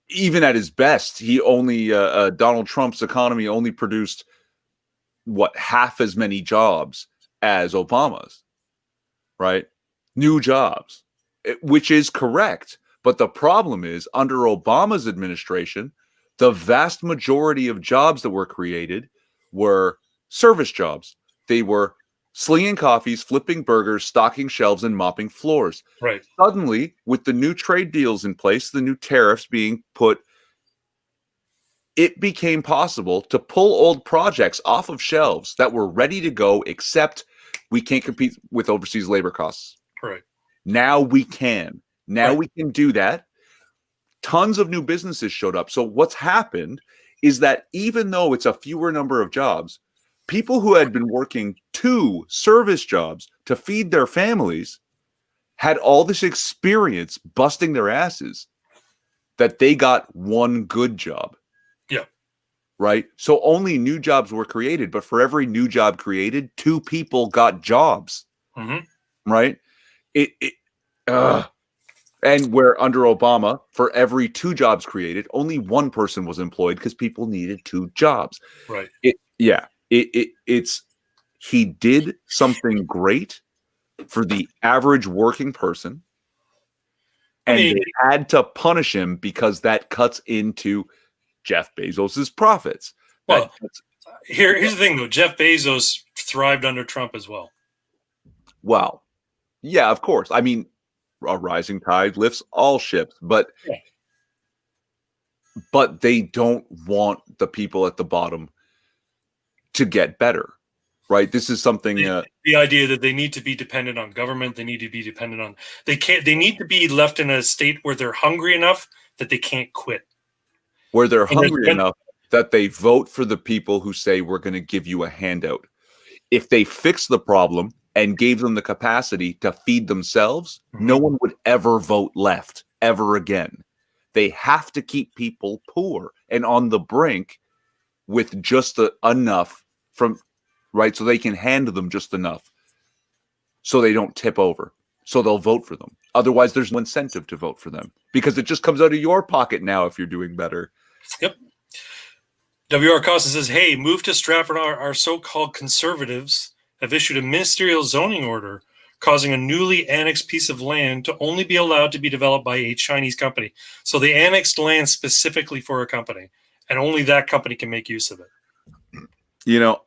even at his best, he only Donald Trump's economy only produced half as many jobs as Obama's, right? New jobs, which is correct. But the problem is, under Obama's administration, the vast majority of jobs that were created were service jobs. They were slinging coffees, flipping burgers, stocking shelves, and mopping floors. Right. Suddenly, with the new trade deals in place, the new tariffs being put, it became possible to pull old projects off of shelves that were ready to go, except we can't compete with overseas labor costs. Right. Now we can. Now Right. we can do that. Tons of new businesses showed up. So what's happened is that even though it's a fewer number of jobs, people who had been working 2 service jobs to feed their families had all this experience busting their asses that they got one good job. Yeah. Right? So only new jobs were created, but for every new job created, 2 people got jobs. Mm-hmm. Right? And where under Obama, for every 2 jobs created, only 1 person was employed because people needed 2 jobs. Right. It's he did something great for the average working person, and they had to punish him because that cuts into Jeff Bezos's profits. Well, here's the thing, though. Jeff Bezos thrived under Trump as well. Well, yeah, of course. I mean, a rising tide lifts all ships, but they don't want the people at the bottom to get better, right? This is something. The idea that they need to be dependent on government, they need to be dependent on. They need to be left in a state where they're hungry enough that they can't quit. Where they're hungry enough that they vote for the people who say we're going to give you a handout. If they fix the problem and gave them the capacity to feed themselves, no one would ever vote left ever again. They have to keep people poor and on the brink with just enough from, right? So they can hand them just enough so they don't tip over. So they'll vote for them. Otherwise, there's no incentive to vote for them because it just comes out of your pocket now if you're doing better. Yep. W.R. Costa says, hey, move to Stratford. Our so-called conservatives have issued a ministerial zoning order causing a newly annexed piece of land to only be allowed to be developed by a Chinese company. So they annexed land specifically for a company, and only that company can make use of it. You know,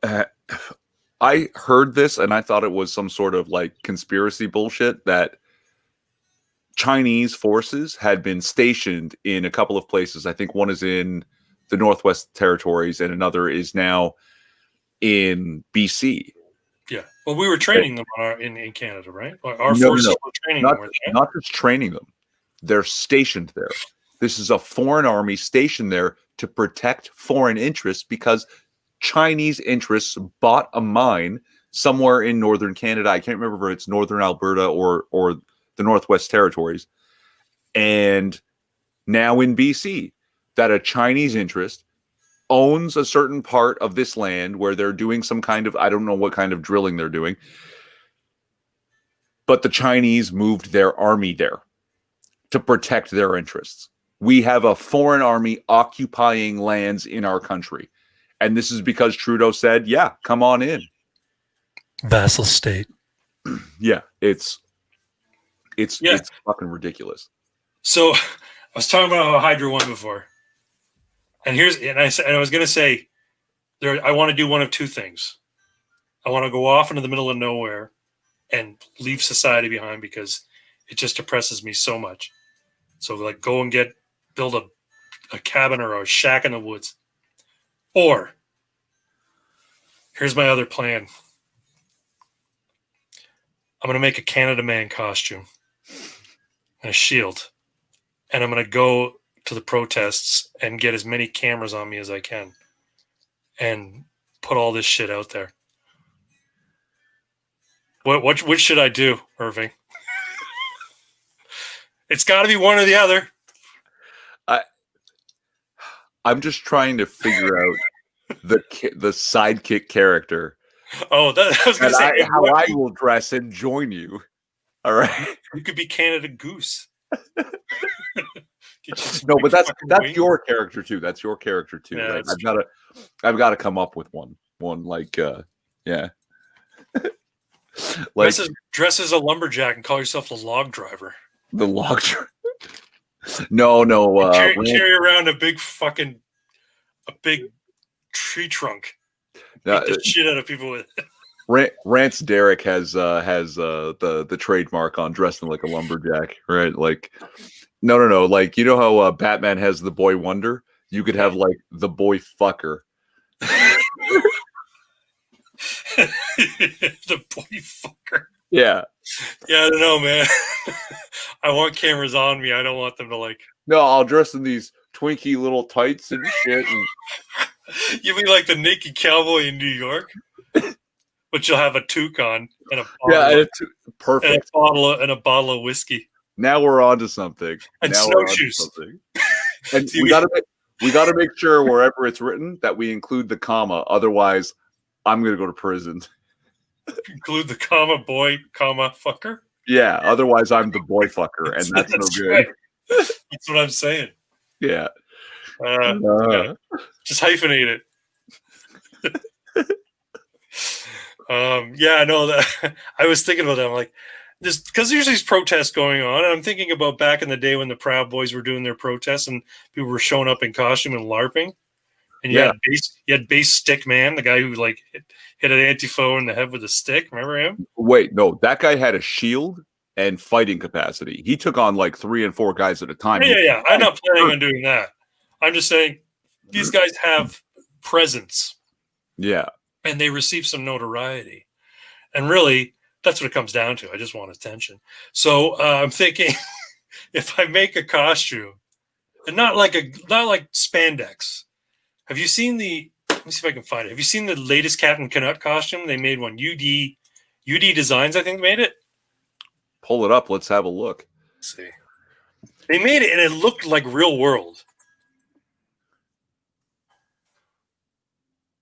I heard this and I thought it was some sort of like conspiracy bullshit that Chinese forces had been stationed in a couple of places. I think one is in the Northwest Territories and another is now in BC. Yeah. Well, we were training them in Canada, right? Our forces were training them. Not just training them. They're stationed there. This is a foreign army stationed there to protect foreign interests because Chinese interests bought a mine somewhere in northern Canada. I can't remember if it's northern Alberta or the Northwest Territories. And now in BC, that a Chinese interest owns a certain part of this land where they're doing some kind of, I don't know what kind of drilling they're doing, but the Chinese moved their army there to protect their interests. We have a foreign army occupying lands in our country. And this is because Trudeau said, yeah, come on in. Vassal state. Yeah, it's fucking ridiculous. So I was talking about Hydra 1 before. And I was going to say, I want to do one of 2 things. I want to go off into the middle of nowhere and leave society behind because it just depresses me so much. So like go and build a cabin or a shack in the woods. Or here's my other plan. I'm going to make a Canada Man costume and a shield. And I'm going to go to the protests and get as many cameras on me as I can and put all this shit out there. What should I do, Irving? It's got to be one or the other. I'm just trying to figure out the sidekick character. Oh, I was going to say how I will dress and join you. All right, you could be Canada Goose. No, but that's your character too. That's your character too. Yeah, right? I've got to come up with one like yeah. Like dress as a lumberjack and call yourself the log driver. The log driver. No. Carry around a big tree trunk. Beat the shit out of people with it. Rance Derrick has the trademark on dressing like a lumberjack, right? Like, no. Like, you know how Batman has the boy wonder? You could have like the boy fucker. The boy fucker. Yeah. Yeah, I don't know, man. I want cameras on me. I don't want them to like. No, I'll dress in these twinky little tights and shit. And... You mean like the naked cowboy in New York? But you'll have a toque on and a bottle perfect and a bottle of whiskey. Now we're on to something. And snowshoes. And we gotta make sure wherever it's written that we include the comma. Otherwise, I'm gonna go to prison. Include the comma boy, comma fucker. Yeah. Otherwise, I'm the boy fucker, and that's no good. Right. That's what I'm saying. Yeah. Yeah. Just hyphenate it. Yeah, no, that I was thinking about that. I'm like, this because there's these protests going on, and I'm thinking about back in the day when the Proud Boys were doing their protests and people were showing up in costume and LARPing. And you had Bass Stick Man, the guy who like hit an anti-foe in the head with a stick. Remember him? Wait, no, that guy had a shield and fighting capacity. He took on like 3 and 4 guys at a time. Yeah. I'm not planning on doing that. I'm just saying these guys have presence. Yeah. And they receive some notoriety. And really, that's what it comes down to. I just want attention. So I'm thinking if I make a costume, and not like spandex. Have you seen let me see if I can find it. Have you seen the latest Captain Canuck costume? They made one. UD Designs, I think, made it. Pull it up. Let's have a look. Let's see. They made it, and it looked like real world.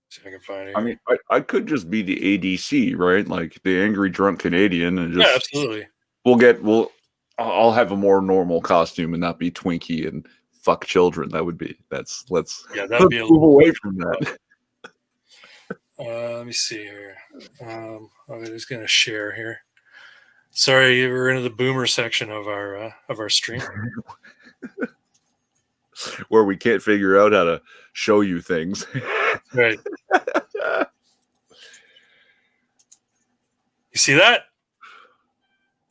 See if I can find it. I mean, I could just be the ADC, right? Like the angry drunk Canadian, and just absolutely. I'll have a more normal costume and not be Twinkie and fuck children. That would be let's be a move away from that. Let me see here. I'm just gonna share here. Sorry, we're into the boomer section of our stream. Where we can't figure out how to show you things. Right. You see that?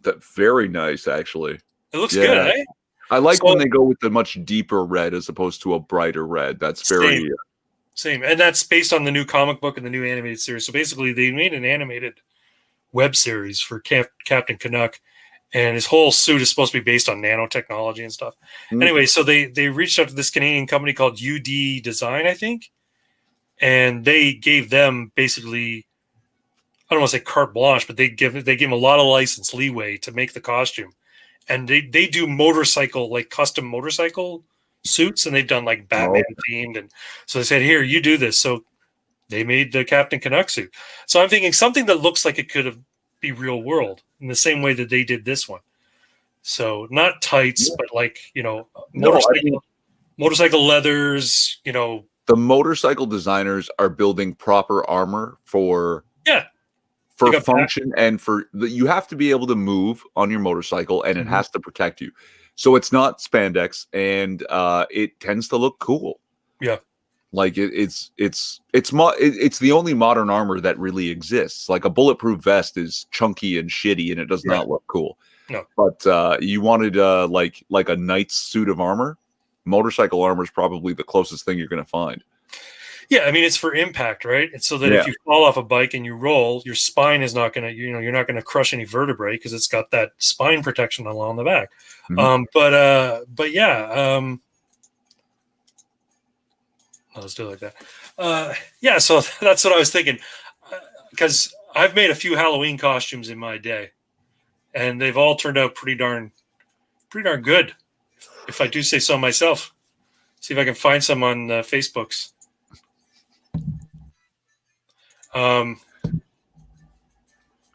That's very nice, actually. It looks good, eh? I like when they go with the much deeper red as opposed to a brighter red. That's very same. And that's based on the new comic book and the new animated series. So basically, they made an animated web series for Captain Canuck, and his whole suit is supposed to be based on nanotechnology and stuff. Mm-hmm. Anyway, so they reached out to this Canadian company called UD Design, I think, and they gave them basically, I don't want to say carte blanche, but they gave them a lot of license leeway to make the costume. And they do motorcycle, like custom motorcycle suits, and they've done like Batman themed. And so they said, here, you do this. So they made the Captain Canuck suit. So I'm thinking something that looks like it could be real world in the same way that they did this one. So not tights, but like, motorcycle leathers, The motorcycle designers are building proper armor for function and you have to be able to move on your motorcycle, and it has to protect you. So it's not spandex, and it tends to look cool. Yeah, like it's the only modern armor that really exists. Like a bulletproof vest is chunky and shitty, and it does not look cool. No, but you wanted like a knight's suit of armor. Motorcycle armor is probably the closest thing you're going to find. Yeah, I mean, it's for impact, right? It's so that if you fall off a bike and you roll, your spine is not going to, you're not going to crush any vertebrae because it's got that spine protection along the back. Mm-hmm. But yeah, let's do it like that. So that's what I was thinking, because I've made a few Halloween costumes in my day, and they've all turned out pretty darn good, if I do say so myself. See if I can find some on Facebooks.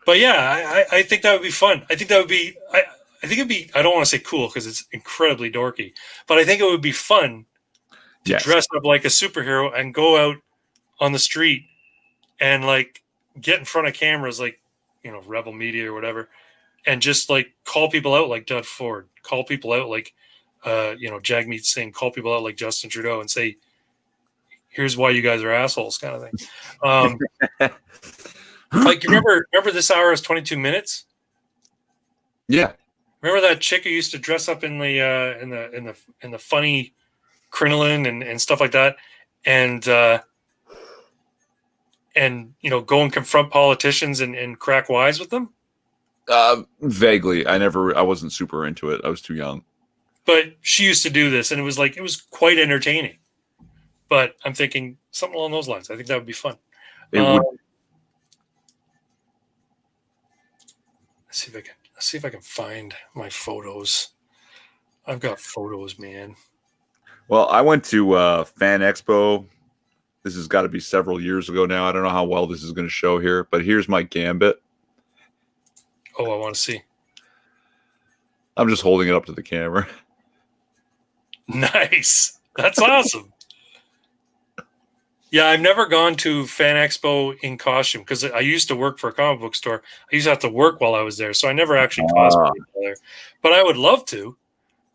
But yeah, I think that would be fun. I think that would be, I think it'd be, I don't want to say cool because it's incredibly dorky, but I think it would be fun to dress up like a superhero and go out on the street and like get in front of cameras, like, Rebel Media or whatever, and just like call people out like Doug Ford, call people out like, Jagmeet Singh, call people out like Justin Trudeau and say, here's why you guys are assholes, kind of thing. Like, you remember This Hour is 22 Minutes? Yeah. Remember that chick who used to dress up in the funny crinoline and stuff like that, and go and confront politicians and crack wise with them? Vaguely. I wasn't super into it. I was too young. But she used to do this, and it was quite entertaining. But I'm thinking something along those lines. I think that would be fun. It would. Let's see if I can find my photos. I've got photos, man. Well, I went to Fan Expo. This has got to be several years ago now. I don't know how well this is going to show here, but here's my gambit. Oh, I want to see. I'm just holding it up to the camera. Nice. That's awesome. Yeah, I've never gone to Fan Expo in costume because I used to work for a comic book store. I used to have to work while I was there, so I never actually cosplayed there. But I would love to.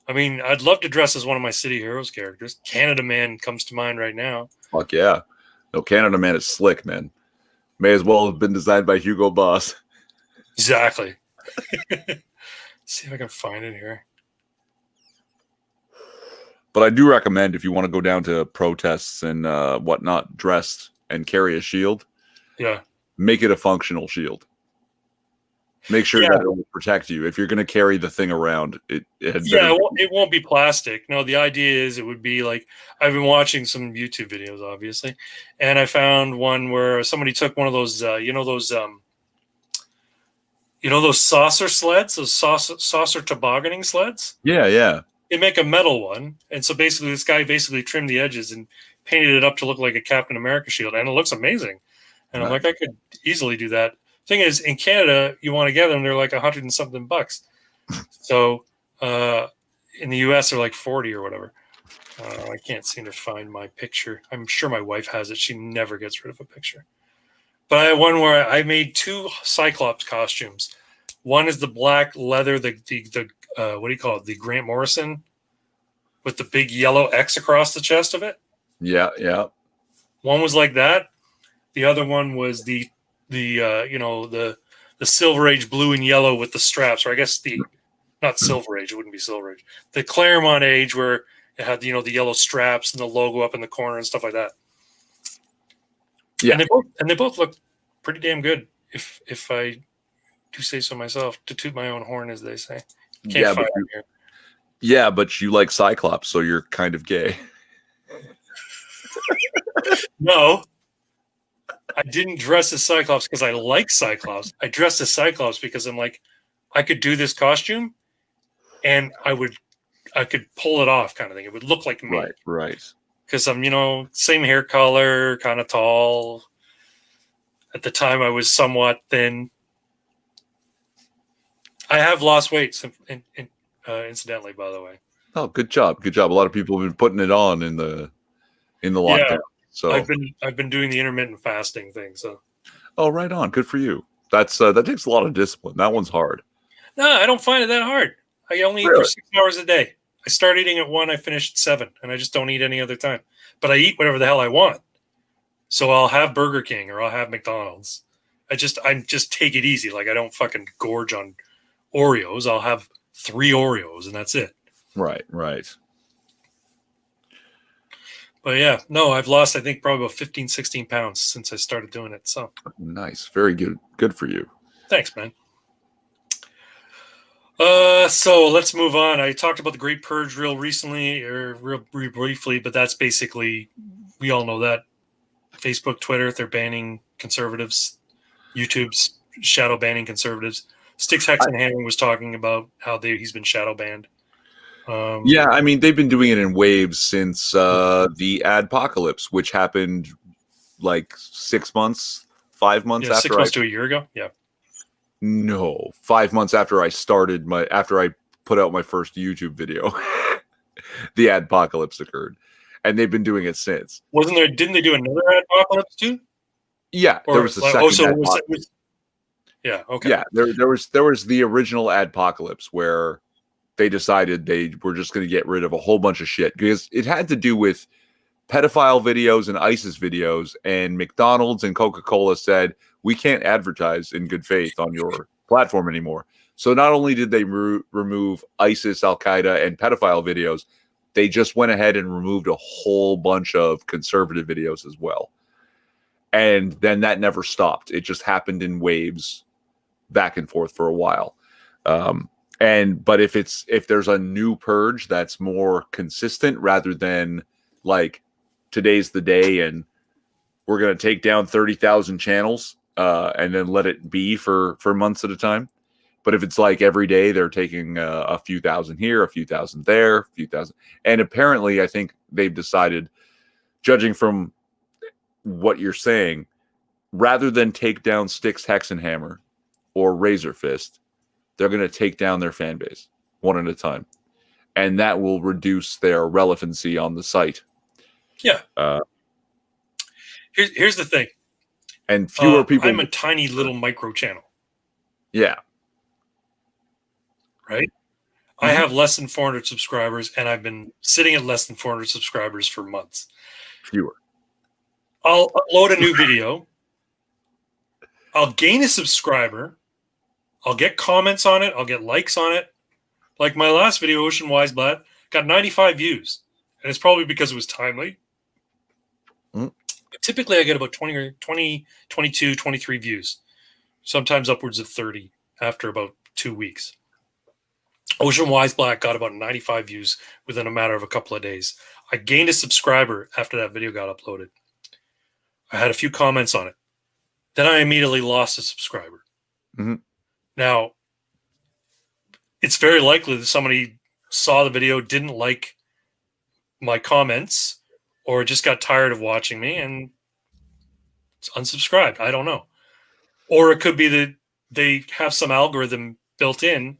I mean, I'd love to dress as one of my City Heroes characters. Canada Man comes to mind right now. Fuck yeah. No, Canada Man is slick, man. May as well have been designed by Hugo Boss. Exactly. See if I can find it here. But I do recommend, if you want to go down to protests and whatnot dressed and carry a shield, make it a functional shield. Make sure that it will protect you. If you're going to carry the thing around, it won't be plastic. No, the idea is it would be like, I've been watching some YouTube videos, obviously, and I found one where somebody took one of those, those saucer sleds, those saucer tobogganing sleds. Yeah. They make a metal one, and so basically this guy trimmed the edges and painted it up to look like a Captain America shield, and it looks amazing. And I'm like, I could easily do that. Thing is, in Canada, you want to get them, they're like $100 and something bucks. So in the US, they're like 40 or whatever. I can't seem to find my picture. I'm sure my wife has it. She never gets rid of a picture. But I had one where I made 2 Cyclops costumes. One is the black leather, the what do you call it? The Grant Morrison with the big yellow X across the chest of it. Yeah. One was like that. The other one was the Silver Age blue and yellow with the straps, or I guess not Silver Age, it wouldn't be Silver Age. The Claremont Age where it had the yellow straps and the logo up in the corner and stuff like that. Yeah. And they both look pretty damn good if I do say so myself, to toot my own horn, as they say. Can't find it here. Yeah, but you like Cyclops, so you're kind of gay. No. I didn't dress as Cyclops because I like Cyclops. I dressed as Cyclops because I'm like, I could do this costume and I could pull it off, kind of thing. It would look like me. Right. Because I'm, same hair color, kind of tall. At the time, I was somewhat thin. I have lost weight, incidentally, by the way. Oh, good job. A lot of people have been putting it on in the lockdown. Yeah. So I've been doing the intermittent fasting thing. So, right on. Good for you. That takes a lot of discipline. That one's hard. No, I don't find it that hard. I only eat for 6 hours a day. I start eating at 1, I finish at 7, and I just don't eat any other time. But I eat whatever the hell I want. So I'll have Burger King or I'll have McDonald's. I just take it easy. Like, I don't fucking gorge on Oreos. I'll have 3 Oreos and that's it. Right. But yeah, no, I've lost, I think, probably about 15, 16 pounds since I started doing it. So nice. Very good. Good for you. Thanks, man. So let's move on. I talked about the Great Purge real briefly, but that's basically, we all know that. Facebook, Twitter, they're banning conservatives. YouTube's shadow banning conservatives. Styx Hexenhammer was talking about how he's been shadow banned. Yeah, I mean, they've been doing it in waves since the adpocalypse, which happened like 6 months, 5 months after 6 months to a year ago. Yeah. No, 5 months after I put out my first YouTube video, the adpocalypse occurred, and they've been doing it since. Didn't they do another adpocalypse too? Yeah, there was the second. Yeah. Okay. Yeah, there was the original adpocalypse where they decided they were just going to get rid of a whole bunch of shit because it had to do with pedophile videos and ISIS videos, and McDonald's and Coca-Cola said, we can't advertise in good faith on your platform anymore. So not only did they remove ISIS, Al Qaeda, and pedophile videos, they just went ahead and removed a whole bunch of conservative videos as well. And then that never stopped. It just happened in waves back and forth for a while. But if there's a new purge that's more consistent rather than like today's the day and we're going to take down 30,000 channels and then let it be for months at a time. But if it's like every day they're taking a few thousand here, a few thousand there, a few thousand. And apparently I think they've decided, judging from what you're saying, rather than take down Styx Hexenhammer or Razor Fist, they're going to take down their fan base one at a time. And that will reduce their relevancy on the site. Yeah. Here's the thing. And fewer people. I'm a tiny little micro channel. Yeah. Right? Mm-hmm. I have less than 400 subscribers, and I've been sitting at less than 400 subscribers for months. Fewer. I'll upload a new video. I'll gain a subscriber. I'll get comments on it. I'll get likes on it. Like my last video, Ocean Wise Blatt, got 95 views. And it's probably because it was timely. But typically I get about 20, 22, 23 views. Sometimes upwards of 30 after about 2 weeks. Ocean Wise Black got about 95 views within a matter of a couple of days. I gained a subscriber after that video got uploaded. I had a few comments on it. Then I immediately lost a subscriber. Mm-hmm. Now, it's very likely that somebody saw the video, didn't like my comments, or just got tired of watching me and unsubscribed. I don't know. Or it could be that they have some algorithm built in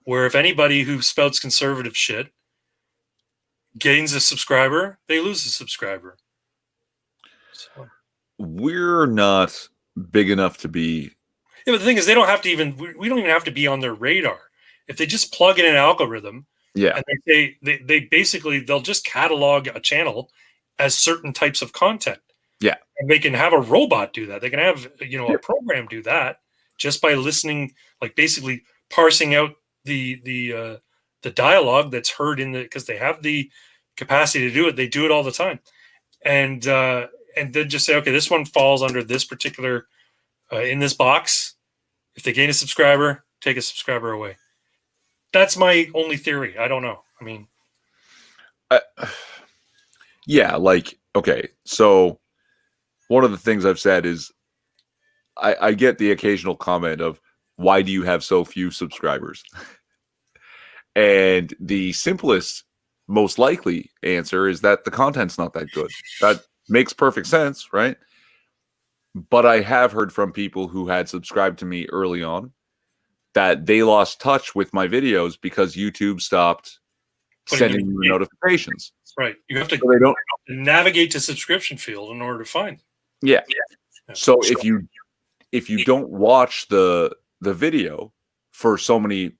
where if anybody who spouts conservative shit gains a subscriber, they lose a subscriber. So. We're not big enough to be. Yeah, but the thing is, they don't have to even. We don't even have to be on their radar. If they just plug in an algorithm, yeah, and they basically they'll just catalog a channel as certain types of content. Yeah, and they can have a robot do that. They can have a program do that just by listening, like basically parsing out the dialogue that's heard in the, because they have the capacity to do it. They do it all the time, and then just say, okay, this one falls under this particular in this box. If they gain a subscriber, take a subscriber away. That's my only theory. I don't know. I mean, yeah, like, okay, so one of the things I've said is I get the occasional comment of, why do you have so few subscribers? And the simplest, most likely answer is that the content's not that good. That makes perfect sense, right? But I have heard from people who had subscribed to me early on that they lost touch with my videos because YouTube stopped sending you notifications. Right. You have to they don't navigate to subscription field in order to find. Yeah. So if you don't watch the video for so many,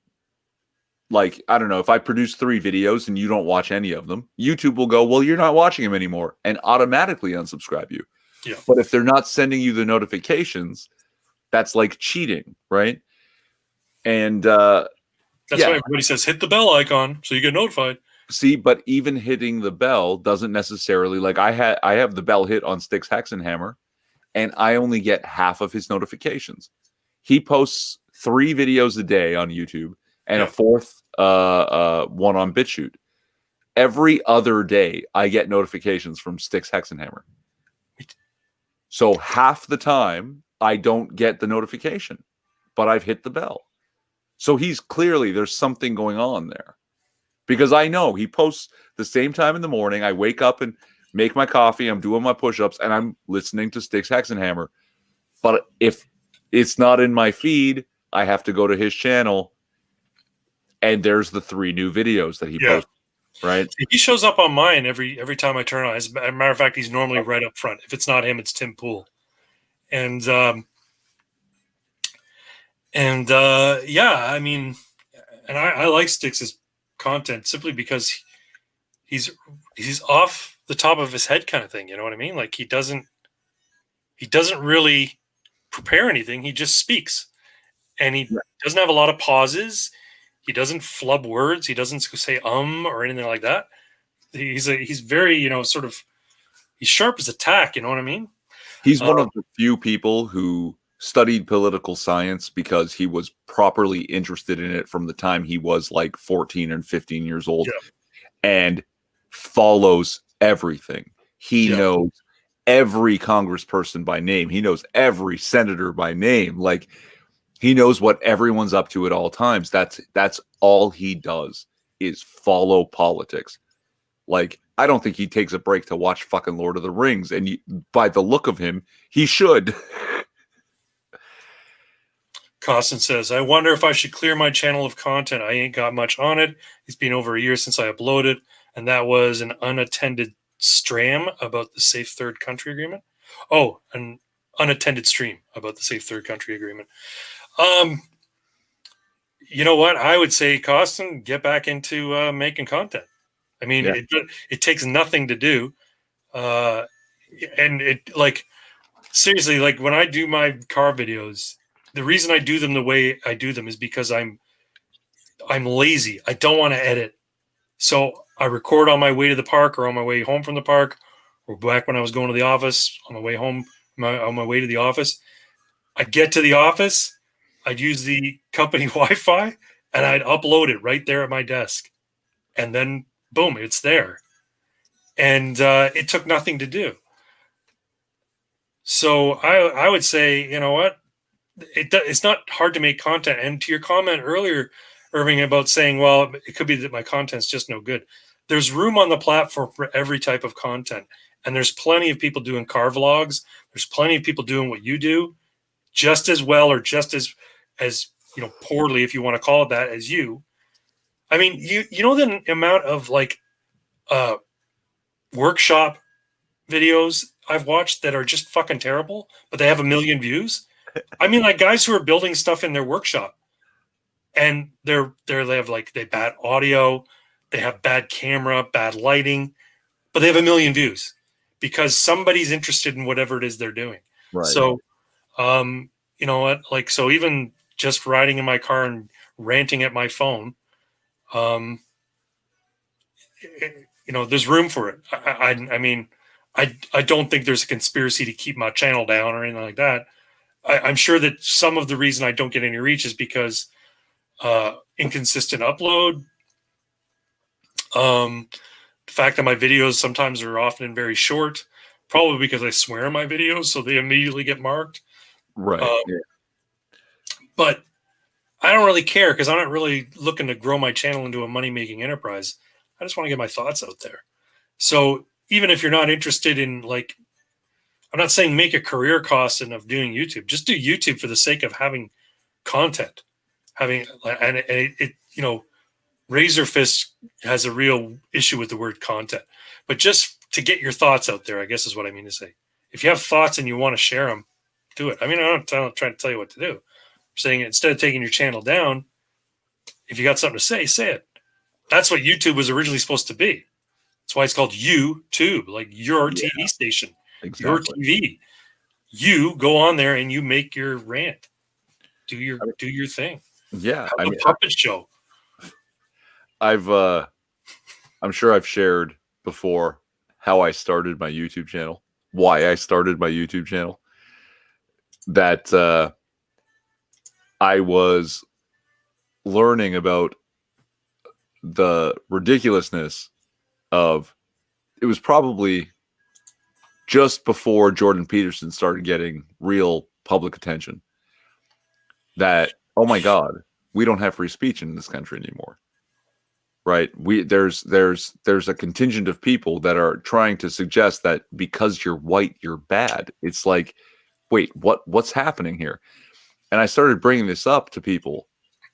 like, I don't know, if I produce 3 videos and you don't watch any of them, YouTube will go, well, you're not watching them anymore, and automatically unsubscribe you. Yeah. But if they're not sending you the notifications, that's like cheating, right? And that's why everybody says hit the bell icon so you get notified. See, but even hitting the bell doesn't necessarily, like, I have the bell hit on Styx Hexenhammer, and I only get half of his notifications. He posts 3 videos a day on YouTube and a 4th one on BitChute. Every other day, I get notifications from Styx Hexenhammer. So half the time, I don't get the notification, but I've hit the bell. So there's something going on there. Because I know he posts the same time in the morning. I wake up and make my coffee. I'm doing my push-ups, and I'm listening to Styx Hexenhammer. But if it's not in my feed, I have to go to his channel, and there's the 3 new videos that he posts. Right? He shows up on mine every time I turn on. As a matter of fact, he's normally right up front. If it's not him, it's Tim Pool. And I mean, and I like Styx's content simply because he's off the top of his head kind of thing. You know what I mean? Like he doesn't really prepare anything. He just speaks, and he doesn't have a lot of pauses. He doesn't flub words. He doesn't say or anything like that. He's very, sort of, he's sharp as a tack. You know what I mean? He's one of the few people who studied political science because he was properly interested in it from the time he was like 14 and 15 years old, and follows everything. He knows every congressperson by name. He knows every senator by name. Like, he knows what everyone's up to at all times. That's all he does is follow politics. Like, I don't think he takes a break to watch fucking Lord of the Rings. And by the look of him, he should. Costin says, I wonder if I should clear my channel of content. I ain't got much on it. It's been over a year since I uploaded, and that was an unattended stream about the Safe Third Country Agreement. Oh, an unattended stream about the Safe Third Country Agreement. You know what? I would say, Costin, get back into making content. I mean, it takes nothing to do. And it, like, seriously, like, when I do my car videos, the reason I do them the way I do them is because I'm lazy. I don't want to edit. So I record on my way to the park or on my way home from the park, or back when I was going to the office on my way home, on my way to the office. I'd get to the office, I'd use the company Wi-Fi, and I'd upload it right there at my desk. And then, boom, it's there. And it took nothing to do. So I would say, you know what? It's not hard to make content. And to your comment earlier, Irving, about saying, well, it could be that my content's just no good. There's room on the platform for every type of content. And there's plenty of people doing car vlogs. There's plenty of people doing what you do just as well, or just as poorly, if you want to call it that, as you. I mean, you know the amount of like workshop videos I've watched that are just fucking terrible, but they have 1 million views. I mean, like, guys who are building stuff in their workshop, and they have bad audio, they have bad camera, bad lighting, but they have 1 million views because somebody's interested in whatever it is they're doing. Right. So, you know what? Like, so even just riding in my car and ranting at my phone, there's room for it. I mean, I don't think there's a conspiracy to keep my channel down or anything like that. I'm sure that some of the reason I don't get any reach is because inconsistent upload. The fact that my videos sometimes are often very short, probably because I swear in my videos, so they immediately get marked. Right. But I don't really care because I'm not really looking to grow my channel into a money-making enterprise. I just want to get my thoughts out there. So even if you're not interested in, like, I'm not saying make a career cost of doing YouTube. Just do YouTube for the sake of having content. Razor Fist has a real issue with the word content. But just to get your thoughts out there, I guess is what I mean to say. If you have thoughts and you want to share them, do it. I mean, I'm not trying to tell you what to do. I'm saying, instead of taking your channel down, if you got something to say it. That's what YouTube was originally supposed to be. That's why it's called YouTube, like your TV station. Exactly. Your TV. You go on there and you make your rant. Do your thing. Yeah. Have a puppet show. I'm sure I've shared before how I started my YouTube channel, why I started my YouTube channel. That I was learning about the ridiculousness of, it was probably just before Jordan Peterson started getting real public attention, that, oh my God, we don't have free speech in this country anymore. Right? There's a contingent of people that are trying to suggest that because you're white, you're bad. It's like, wait, what's happening here? And I started bringing this up to people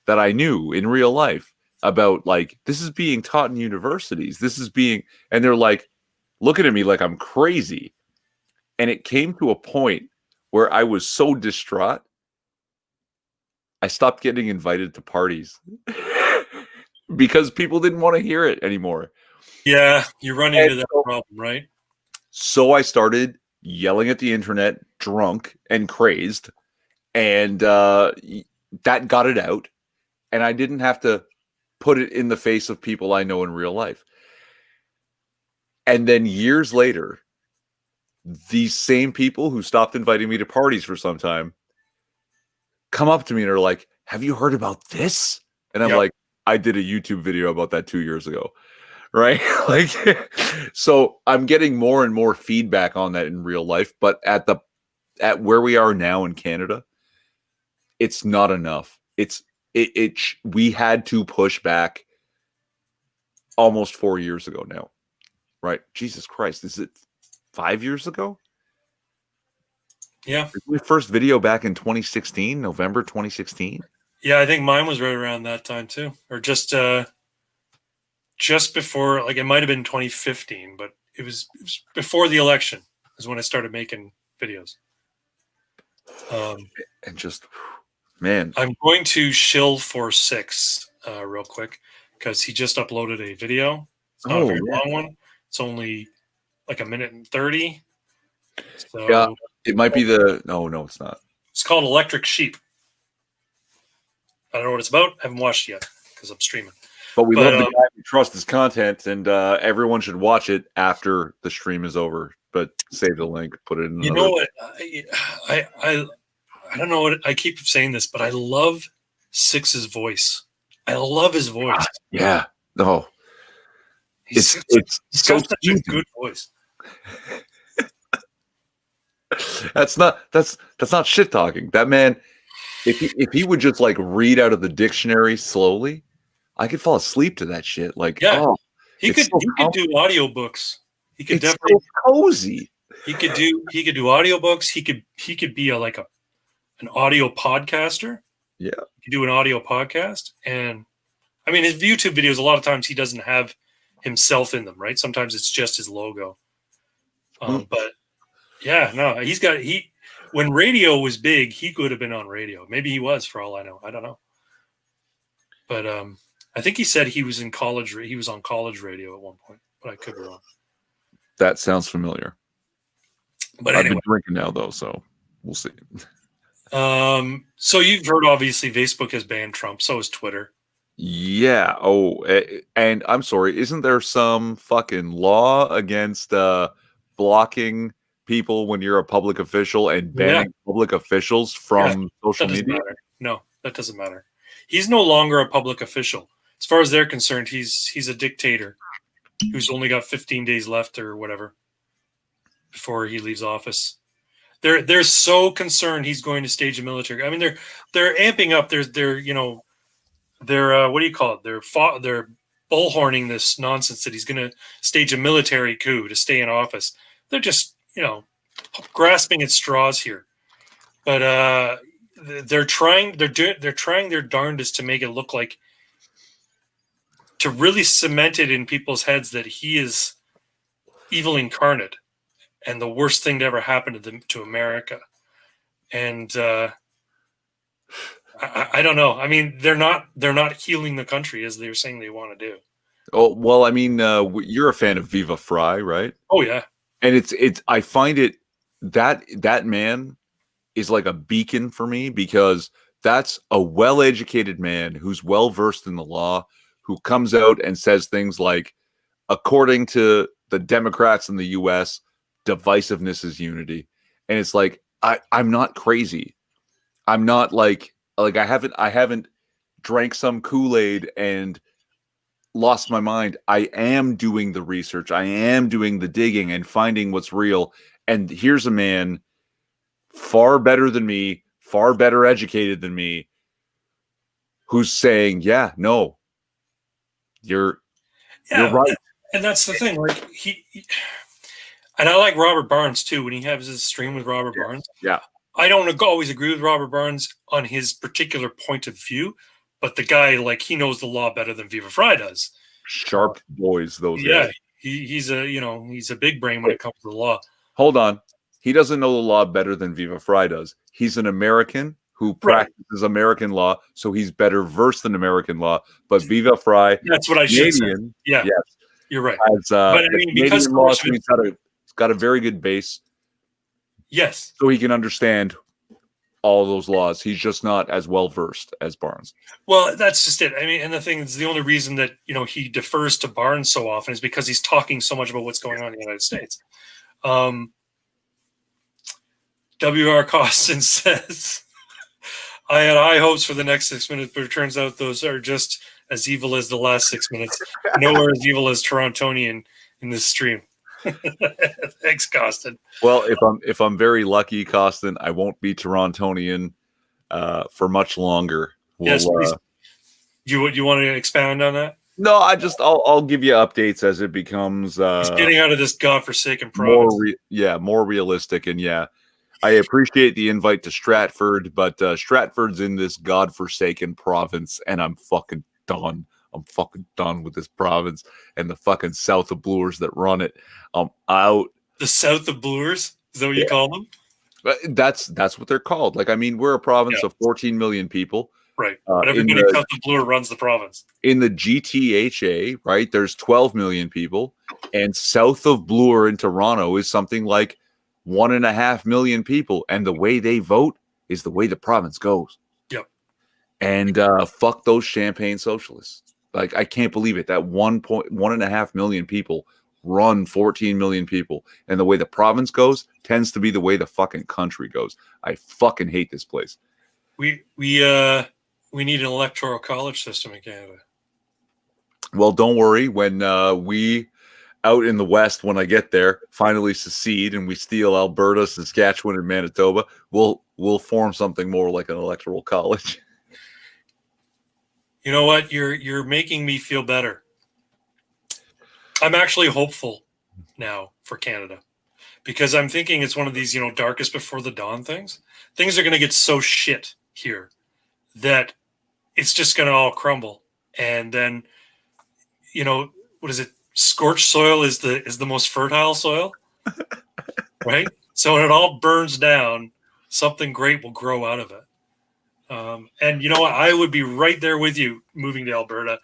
that I knew in real life about, like, this is being taught in universities. And they're like, looking at me like I'm crazy. And it came to a point where I was so distraught, I stopped getting invited to parties because people didn't want to hear it anymore. Yeah, you run into that problem, right? So I started yelling at the internet, drunk and crazed, and that got it out, and I didn't have to put it in the face of people I know in real life. And then years later, these same people who stopped inviting me to parties for some time come up to me and are like, have you heard about this? And I'm like, I did a YouTube video about that 2 years ago. Right? Like, so I'm getting more and more feedback on that in real life, but at where we are now in Canada, it's not enough. We had to push back almost 4 years ago now. Right? Jesus Christ. Is it 5 years ago? Yeah. My first video back in 2016, November 2016. Yeah, I think mine was right around that time too. Or just before, like it might have been 2015, but it was before the election is when I started making videos. And just, man. I'm going to shill for 6 real quick because he just uploaded a video. It's not a very long one. It's only like 1:30. So yeah, it might be no, it's not. It's called Electric Sheep. I don't know what it's about. I haven't watched it yet because I'm streaming. But we love the guy who trusts his content, and everyone should watch it after the stream is over. But save the link, put it in. You know what? I don't know what I keep saying this, but I love Six's voice. I love his voice. Yeah. No. He's got such a good voice. That's not shit talking. That man, if he would just like read out of the dictionary slowly, I could fall asleep to that shit. Like, he could do audiobooks. He could definitely so cozy. He could do audiobooks. He could be an audio podcaster. Yeah. He could do an audio podcast. And I mean, his YouTube videos, a lot of times he doesn't have himself in them, right? Sometimes it's just his logo. But yeah, no, when radio was big, he could have been on radio. Maybe he was, for all I know. I don't know. But I think he said he was in college. He was on college radio at one point, but I could be wrong. That sounds familiar. But I've been drinking now, though, so we'll see. So you've heard, obviously, Facebook has banned Trump. So has Twitter. Yeah. Oh, and I'm sorry. Isn't there some fucking law against blocking people when you're a public official and banning public officials from social media? Matter. No, that doesn't matter. He's no longer a public official. As far as they're concerned, he's a dictator who's only got 15 days left or whatever before he leaves office. They're so concerned he's going to stage a military. I mean, they're amping up. They're what do you call it? They're bullhorning this nonsense that he's going to stage a military coup to stay in office. They're just grasping at straws here. But they're trying their darndest to make it look like, to really cement it in people's heads that he is evil incarnate and the worst thing to ever happen to America. And I don't know. I mean, they're not healing the country as they're saying they want to do. Oh, well, I mean, you're a fan of Viva Frei, right? Oh yeah. And it's I find it that man is like a beacon for me, because that's a well-educated man who's well-versed in the law, who comes out and says things like, according to the Democrats in the US, divisiveness is unity. And it's like, I'm not crazy. I'm not like I haven't drank some Kool-Aid and lost my mind. I am doing the research. I am doing the digging and finding what's real. And here's a man far better than me, far better educated than me, who's saying, yeah, no, you're right. And that's the thing. Like and I like Robert Barnes too, when he has his stream with Robert Barnes. Yeah. I don't always agree with Robert Barnes on his particular point of view, but the guy, like, he knows the law better than Viva Frei does. Sharp boys, those guys. Guys. He's a big brain when it comes to the law. Hold on. He doesn't know the law better than Viva Frei does. He's an American who practices American law, so he's better versed in American law. But Viva Frei, that's what I should say. Yeah, yes, you're right. But I mean, because law, so he's got a very good base. Yes. So he can understand all those laws. He's just not as well versed as Barnes. Well, that's just it. I mean, and the thing is, the only reason that he defers to Barnes so often is because he's talking so much about what's going on in the United States. W.R. Costin says, I had high hopes for the next 6 minutes, but it turns out those are just as evil as the last 6 minutes. Nowhere as evil as Torontonian in this stream. Thanks, Costin. Well, if I'm very lucky, Costin, I won't be Torontonian for much longer. Yes, please. You want to expound on that? No, I'll give you updates as it becomes he's getting out of this godforsaken province. More realistic, and I appreciate the invite to Stratford, but Stratford's in this godforsaken province, and I'm fucking done. I'm fucking done with this province and the fucking south of Bloors that run it. I'm out. The south of Bloors? Is that what you call them? That's what they're called. Like, I mean, we're a province of 14 million people. Right. But everybody south of Bloor runs the province. In the GTHA, right, there's 12 million people, and south of Bloor in Toronto is something like 1.5 million people, and the way they vote is the way the province goes. Yep. And fuck those champagne socialists. Like, I can't believe it. That 1.5 million people run 14 million people, and the way the province goes tends to be the way the fucking country goes. I fucking hate this place. We need an electoral college system in Canada. Well, don't worry. When we out in the West, when I get there, finally secede and we steal Alberta, Saskatchewan, and Manitoba, we'll form something more like an electoral college. You know what? You're making me feel better. I'm actually hopeful now for Canada because I'm thinking it's one of these, darkest before the dawn things. Things are going to get so shit here that it's just going to all crumble. And then, what is it? Scorched soil is the most fertile soil, right? So when it all burns down, something great will grow out of it. And you know what? I would be right there with you moving to Alberta,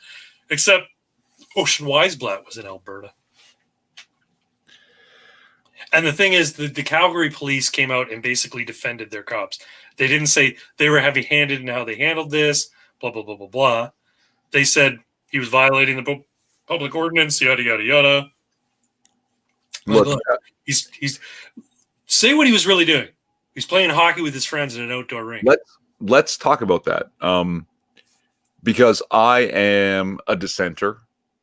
except Ocean Weisblatt was in Alberta. And the thing is, the Calgary police came out and basically defended their cops. They didn't say they were heavy-handed in how they handled this, blah, blah, blah, blah, blah. They said he was violating the public ordinance, yada, yada, yada. Look, he's say what he was really doing. He's playing hockey with his friends in an outdoor rink. Let's talk about that. Because I am a dissenter.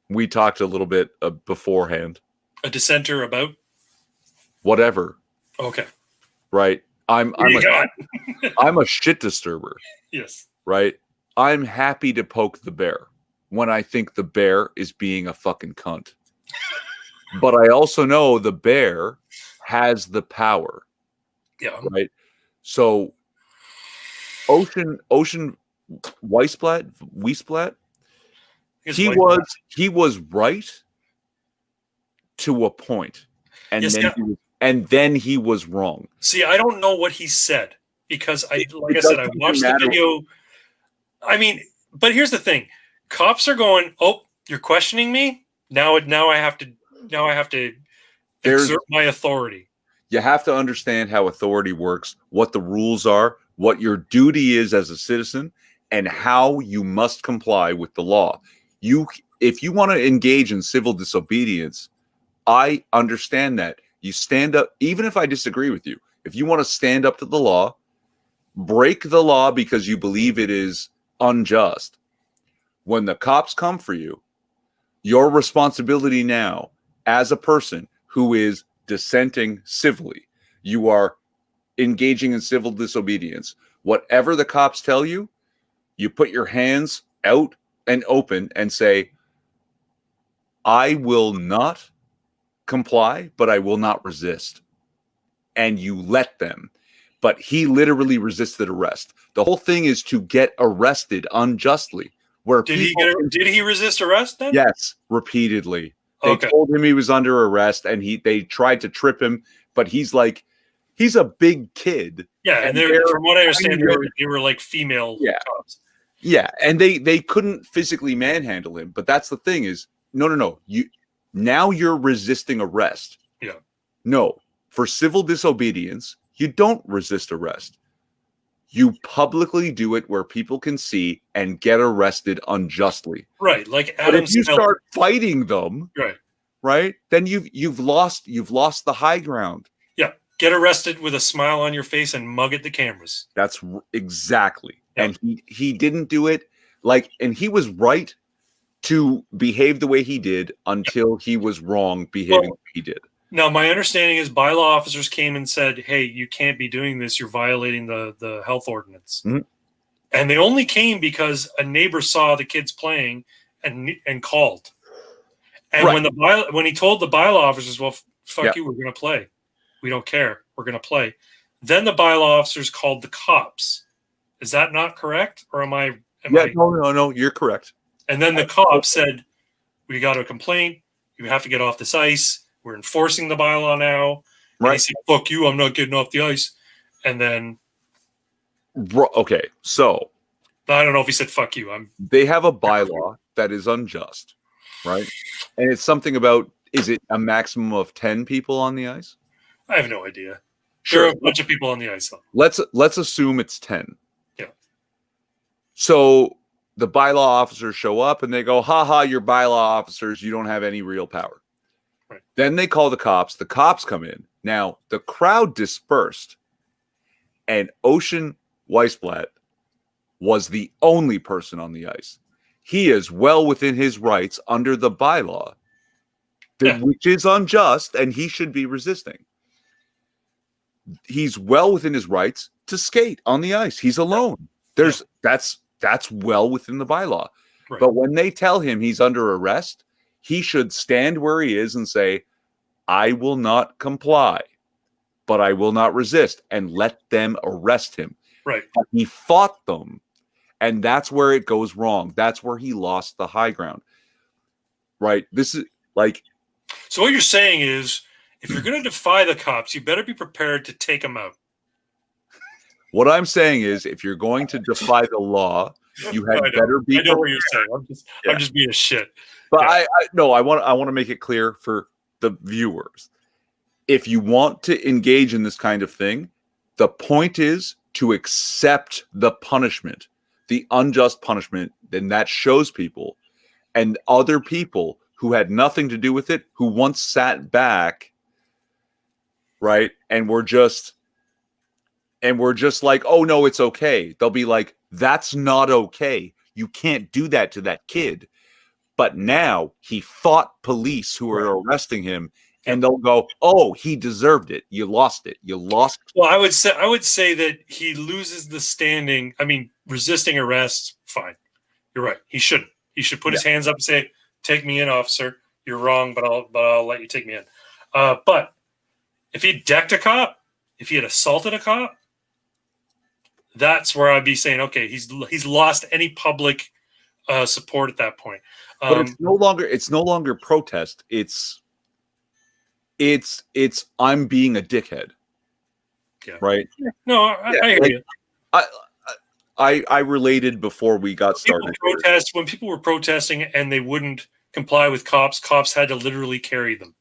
We talked a little bit beforehand. A dissenter about? Whatever. Okay. Right. I'm a shit disturber. Yes. Right. I'm happy to poke the bear when I think the bear is being a fucking cunt. But I also know the bear has the power. Yeah. Right. So Ocean Weisblatt, he was right to a point, and then he was wrong. See, I don't know what he said because I watched the video. I mean, but here's the thing: cops are going, "Oh, you're questioning me now. I have to exert my authority." You have to understand how authority works, what the rules are, what your duty is as a citizen, and how you must comply with the law. If you want to engage in civil disobedience, I understand that. You stand up, even if I disagree with you. If you want to stand up to the law, break the law because you believe it is unjust. When the cops come for you, your responsibility now as a person who is dissenting civilly, you are engaging in civil disobedience. Whatever the cops tell you, you put your hands out and open and say, I will not comply, but I will not resist. And you let them. But he literally resisted arrest. The whole thing is to get arrested unjustly. Did he resist arrest then? Yes, repeatedly. They told him he was under arrest, and they tried to trip him, but he's a big kid. Yeah, and from what I understand, they were like female cops. Yeah, and they couldn't physically manhandle him, but that's the thing is, no. Now you're resisting arrest. Yeah. No, for civil disobedience, you don't resist arrest. You publicly do it where people can see and get arrested unjustly. Right, like But Adam if you Smith. start fighting them, Right. then you've lost the high ground. Yeah, get arrested with a smile on your face and mug at the cameras. That's exactly. Yeah. And he didn't do it and he was right to behave the way he did until he was wrong behaving the way he did. Now, my understanding is bylaw officers came and said, hey, you can't be doing this. You're violating the health ordinance. Mm-hmm. And they only came because a neighbor saw the kids playing and called. And when he told the bylaw officers, well, fuck you, we're going to play. We don't care. We're going to play. Then the bylaw officers called the cops. Is that not correct? Or am I? No, you're correct. And then the cops said, we got a complaint. You have to get off this ice. We're enforcing the bylaw now. And he said, fuck you, I'm not getting off the ice. And then... Okay, so... I don't know if he said, fuck you. They have a bylaw that is unjust, right? And it's something about, is it a maximum of 10 people on the ice? I have no idea. Sure. There are a bunch of people on the ice, though. Let's assume it's 10. Yeah. So the bylaw officers show up and they go, haha, you're bylaw officers. You don't have any real power. Right. Then they call the cops. The cops come in. Now, the crowd dispersed, and Ocean Weisblatt was the only person on the ice. He is well within his rights under the bylaw, which is unjust, and he should be resisting. He's well within his rights to skate on the ice. He's alone. That's well within the bylaw. Right. But when they tell him he's under arrest, he should stand where he is and say, I will not comply, but I will not resist, and let them arrest him. Right. But he fought them, and that's where it goes wrong. That's where he lost the high ground. Right? This is like... So what you're saying is, if you're going to defy the cops, you better be prepared to take them out. What I'm saying is, if you're going to defy the law, you had better be... I know what you're saying. I'm just being a shit. But I want to make it clear for the viewers. If you want to engage in this kind of thing, the point is to accept the punishment, the unjust punishment. Then that shows people, and other people who had nothing to do with it, who once sat back, right, and were just like, oh no, it's okay. They'll be like, that's not okay. You can't do that to that kid. But now he fought police who were arresting him, and they'll go, "Oh, he deserved it. You lost it. You lost." Well, I would say that he loses the standing. I mean, resisting arrest, fine. You're right. He shouldn't. He should put his hands up and say, "Take me in, officer. You're wrong, but I'll let you take me in." But if he decked a cop, if he had assaulted a cop, that's where I'd be saying, okay, he's lost any public support at that point. But it's no longer protest. It's I'm being a dickhead. Yeah. Right? No, I hear you. I related before we got started. When people were protesting and they wouldn't comply with cops had to literally carry them.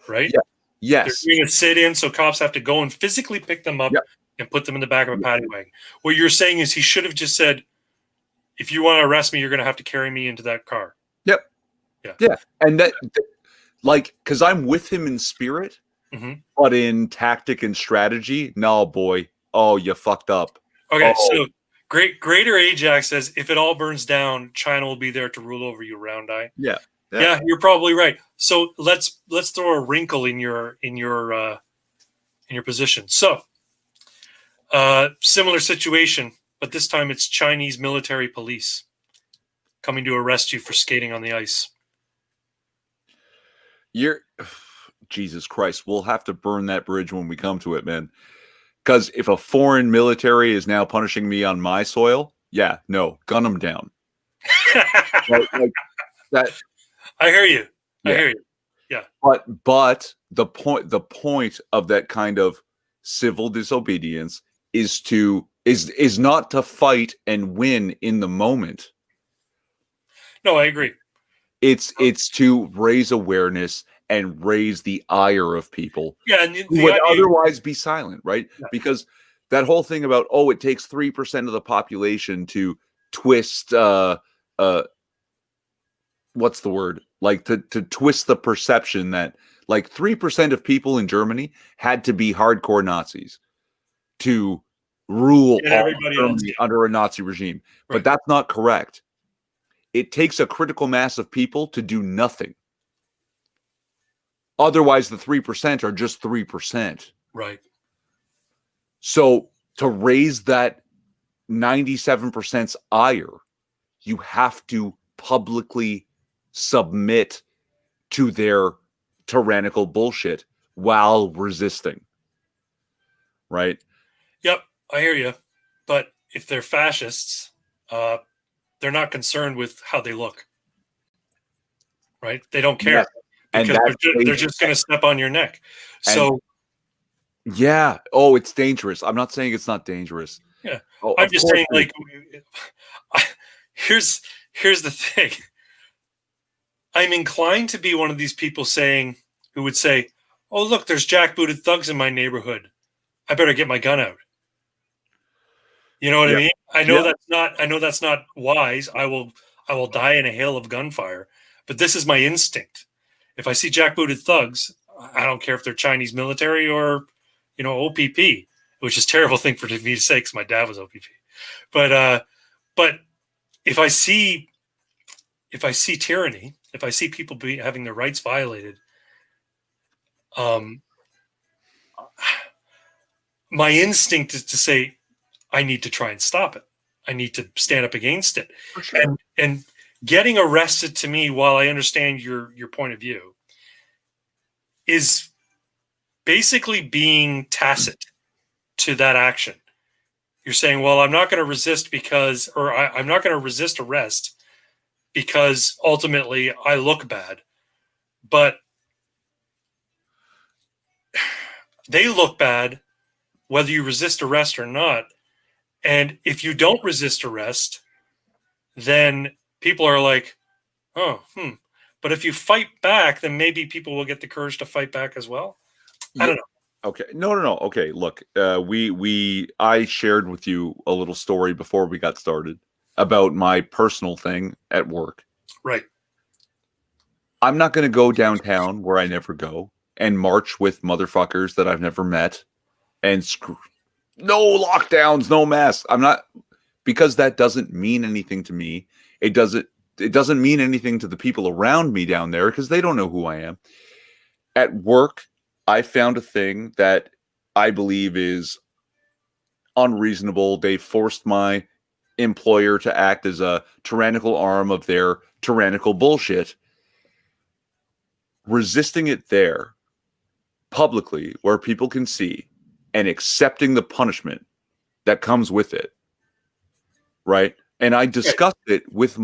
Right? Yeah. Yes. They're doing a sit-in, so cops have to go and physically pick them up and put them in the back of a paddy wagon. What you're saying is he should have just said, if you want to arrest me, you're going to have to carry me into that car. Yep. Yeah. And that because I'm with him in spirit, but in tactic and strategy, no, boy. Oh, you fucked up. Okay, so Greater Ajax says, if it all burns down, China will be there to rule over you, Round Eye. Yeah. Yeah, you're probably right. So let's throw a wrinkle in your position. So, similar situation, but this time it's Chinese military police coming to arrest you for skating on the ice. Jesus Christ, we'll have to burn that bridge when we come to it, man. Because if a foreign military is now punishing me on my soil, gun them down. like that. I hear you. I hear you. Yeah. But the point of that kind of civil disobedience is not to fight and win in the moment. No, I agree. It's to raise awareness and raise the ire of people and who would otherwise be silent, right? Yeah. Because that whole thing about, it takes 3% of the population to twist what's the word? Like to twist the perception that like 3% of people in Germany had to be hardcore Nazis to rule Get all everybody on Germany under a Nazi regime. Right. But that's not correct. It takes a critical mass of people to do nothing. Otherwise, the 3% are just 3%. Right. So to raise that 97%'s ire, you have to publicly submit to their tyrannical bullshit while resisting. Right? Yep, I hear you. But if they're fascists, they're not concerned with how they look. Right? They don't care. Yes. Because they're just going to step on your neck. So yeah. Oh, it's dangerous. I'm not saying it's not dangerous. Yeah. Oh, I'm just saying, like, here's the thing. I'm inclined to be one of these people who would say, "Oh, look, there's jackbooted thugs in my neighborhood. I better get my gun out." You know what I mean? I know that's not wise. I will die in a hail of gunfire. But this is my instinct. If I see jackbooted thugs, I don't care if they're Chinese military or, OPP, which is a terrible thing for me to say because my dad was OPP. But if I see tyranny, if I see people having their rights violated, my instinct is to say, I need to try and stop it. I need to stand up against it. For sure. And getting arrested, to me, while I understand your point of view, is basically being tacit to that action. You're saying, well, I'm not going to resist I'm not going to resist arrest because ultimately I look bad. But they look bad whether you resist arrest or not. And if you don't resist arrest, then people are like, But if you fight back, then maybe people will get the courage to fight back as well. I don't know. Okay. No. Okay. Look, I shared with you a little story before we got started about my personal thing at work. Right. I'm not going to go downtown where I never go and march with motherfuckers that I've never met and no lockdowns, no masks. I'm not, because that doesn't mean anything to me. It doesn't mean anything to the people around me down there because they don't know who I am. At work, I found a thing that I believe is unreasonable. They forced my employer to act as a tyrannical arm of their tyrannical bullshit. Resisting it there publicly where people can see and accepting the punishment that comes with it. Right? And I discussed it with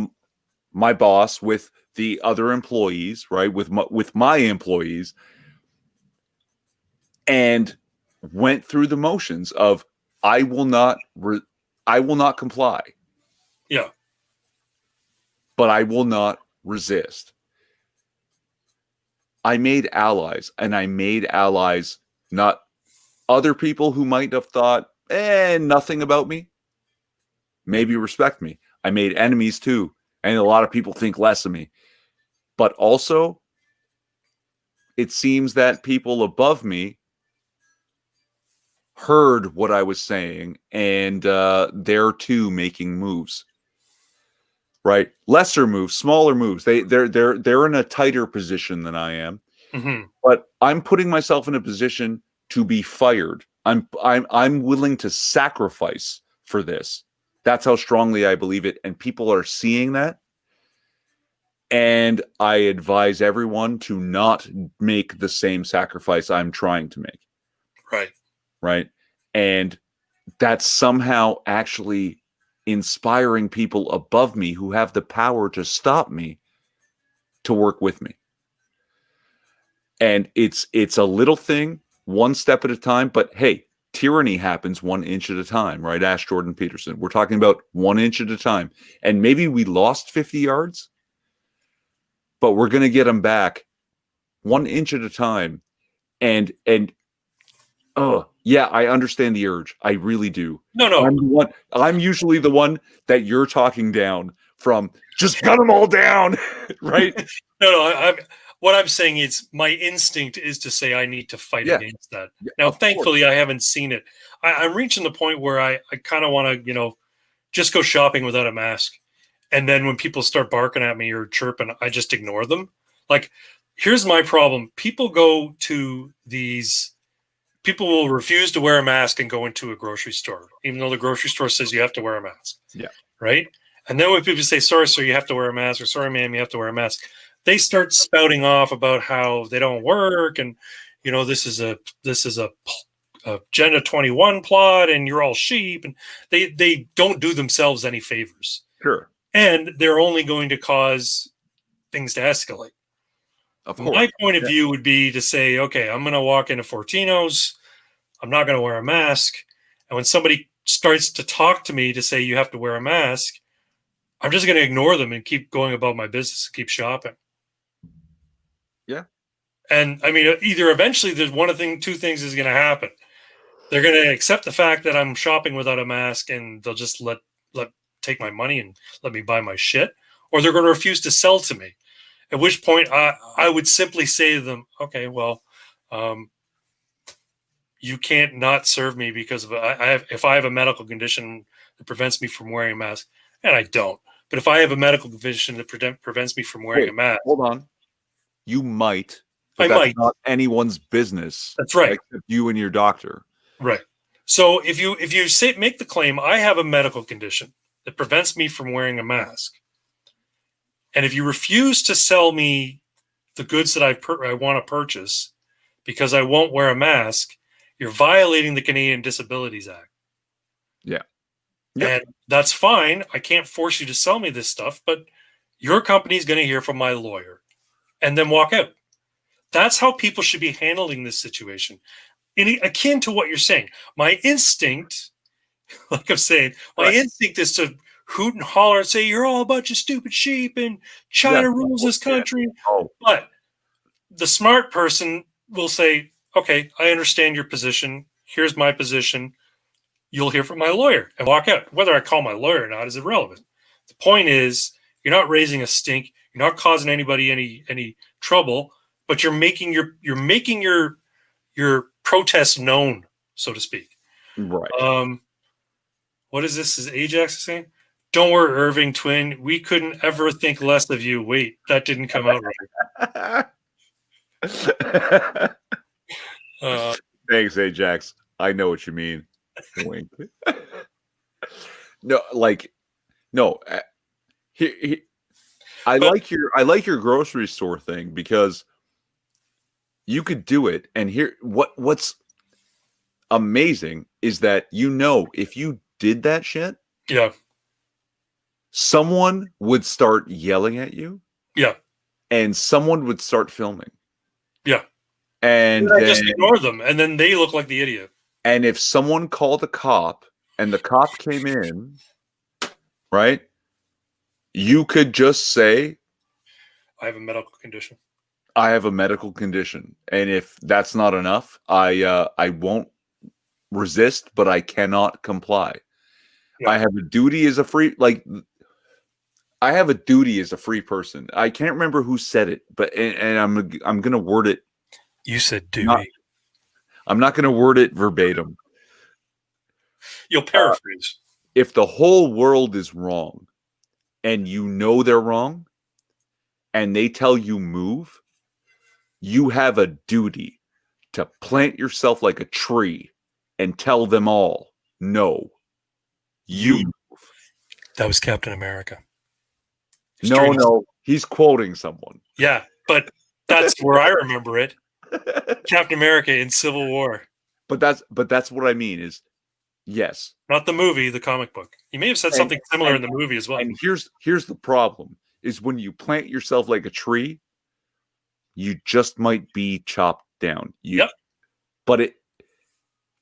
my boss, with the other employees, right? With my employees, and went through the motions of I will not comply. Yeah. But I will not resist. I made allies, and I made allies, not other people who might have thought, nothing about me, maybe respect me. I made enemies too. And a lot of people think less of me. But also, it seems that people above me heard what I was saying, and they're too making moves. Right? Lesser moves, smaller moves. They're in a tighter position than I am. Mm-hmm. But I'm putting myself in a position to be fired. I'm willing to sacrifice for this. That's how strongly I believe it. And people are seeing that. And I advise everyone to not make the same sacrifice I'm trying to make. Right. Right. And that's somehow actually inspiring people above me who have the power to stop me to work with me. And it's a little thing, one step at a time. But hey, tyranny happens 1 inch at a time, right? Ask Jordan Peterson. We're talking about 1 inch at a time. And maybe we lost 50 yards, but we're going to get them back 1 inch at a time. And Oh, yeah, I understand the urge. I really do. No. I'm usually the one that you're talking down from. Just gun them all down, right? No. What I'm saying is my instinct is to say I need to fight Yeah, against that. yeah, Now, of course. thankfully, I haven't seen it. I'm reaching the point where I kind of want to, just go shopping without a mask. And then when people start barking at me or chirping, I just ignore them. Like, here's my problem. People will refuse to wear a mask and go into a grocery store, even though the grocery store says you have to wear a mask. Yeah. Right. And then when people say, sorry, sir, you have to wear a mask, or sorry, ma'am, you have to wear a mask, they start spouting off about how they don't work. And, this is a Agenda 21 plot and you're all sheep. And they don't do themselves any favors. Sure. And they're only going to cause things to escalate. Of course. My point of view would be to say, okay, I'm going to walk into Fortino's. I'm not going to wear a mask. And when somebody starts to talk to me to say you have to wear a mask, I'm just going to ignore them and keep going about my business, keep shopping. Yeah. And I mean, either eventually there's two things is going to happen. They're going to accept the fact that I'm shopping without a mask and they'll just take my money and let me buy my shit, or they're going to refuse to sell to me. At which point I would simply say to them, okay, well, you can't not serve me because if I have a medical condition that prevents me from wearing a mask, and I don't, but if I have a medical condition that prevents me from wearing a mask. Hold on. You might. But I that's might. not anyone's business. That's right. Except you and your doctor. Right. So if you make the claim, I have a medical condition that prevents me from wearing a mask, and if you refuse to sell me the goods that I want to purchase because I won't wear a mask, you're violating the Canadian Disabilities Act. Yeah. Yep. And that's fine. I can't force you to sell me this stuff, but your company is going to hear from my lawyer and then walk out. That's how people should be handling this situation. Akin to what you're saying. My instinct, like I'm saying, instinct is to hoot and holler and say, you're all a bunch of stupid sheep and China rules this country. But the smart person will say, okay, I understand your position. Here's my position. You'll hear from my lawyer and walk out. Whether I call my lawyer or not is irrelevant. The point is, you're not raising a stink. You're not causing anybody any trouble, but you're making your protest known, so to speak. Right. What is this? Is Ajax saying? Don't worry, Irving Twin. We couldn't ever think less of you. Wait, that didn't come out right. Thanks, Ajax. I know what you mean. Wink. No. I like your grocery store thing because you could do it. And here, what's amazing is that if you did that shit, yeah, someone would start yelling at you. Yeah, and someone would start filming. Yeah, and I just ignore them, and then they look like the idiot. And if someone called a cop and the cop came in, right, you could just say, I have a medical condition. I have a medical condition. And if that's not enough, I won't resist, but I cannot comply. Yeah. I have a duty as a free person. I can't remember who said it, but and I'm going to word it. You said duty. I'm not going to word it verbatim. You'll paraphrase. If the whole world is wrong and they're wrong and they tell you move, you have a duty to plant yourself like a tree and tell them all, no, you move. That was Captain America. No, he's quoting someone. Yeah, but that's where I remember it. Captain America in Civil War. But that's what I mean is, yes. Not the movie, the comic book. You may have said something similar in the movie as well. And here's the problem, is when you plant yourself like a tree, you just might be chopped down. Yep. But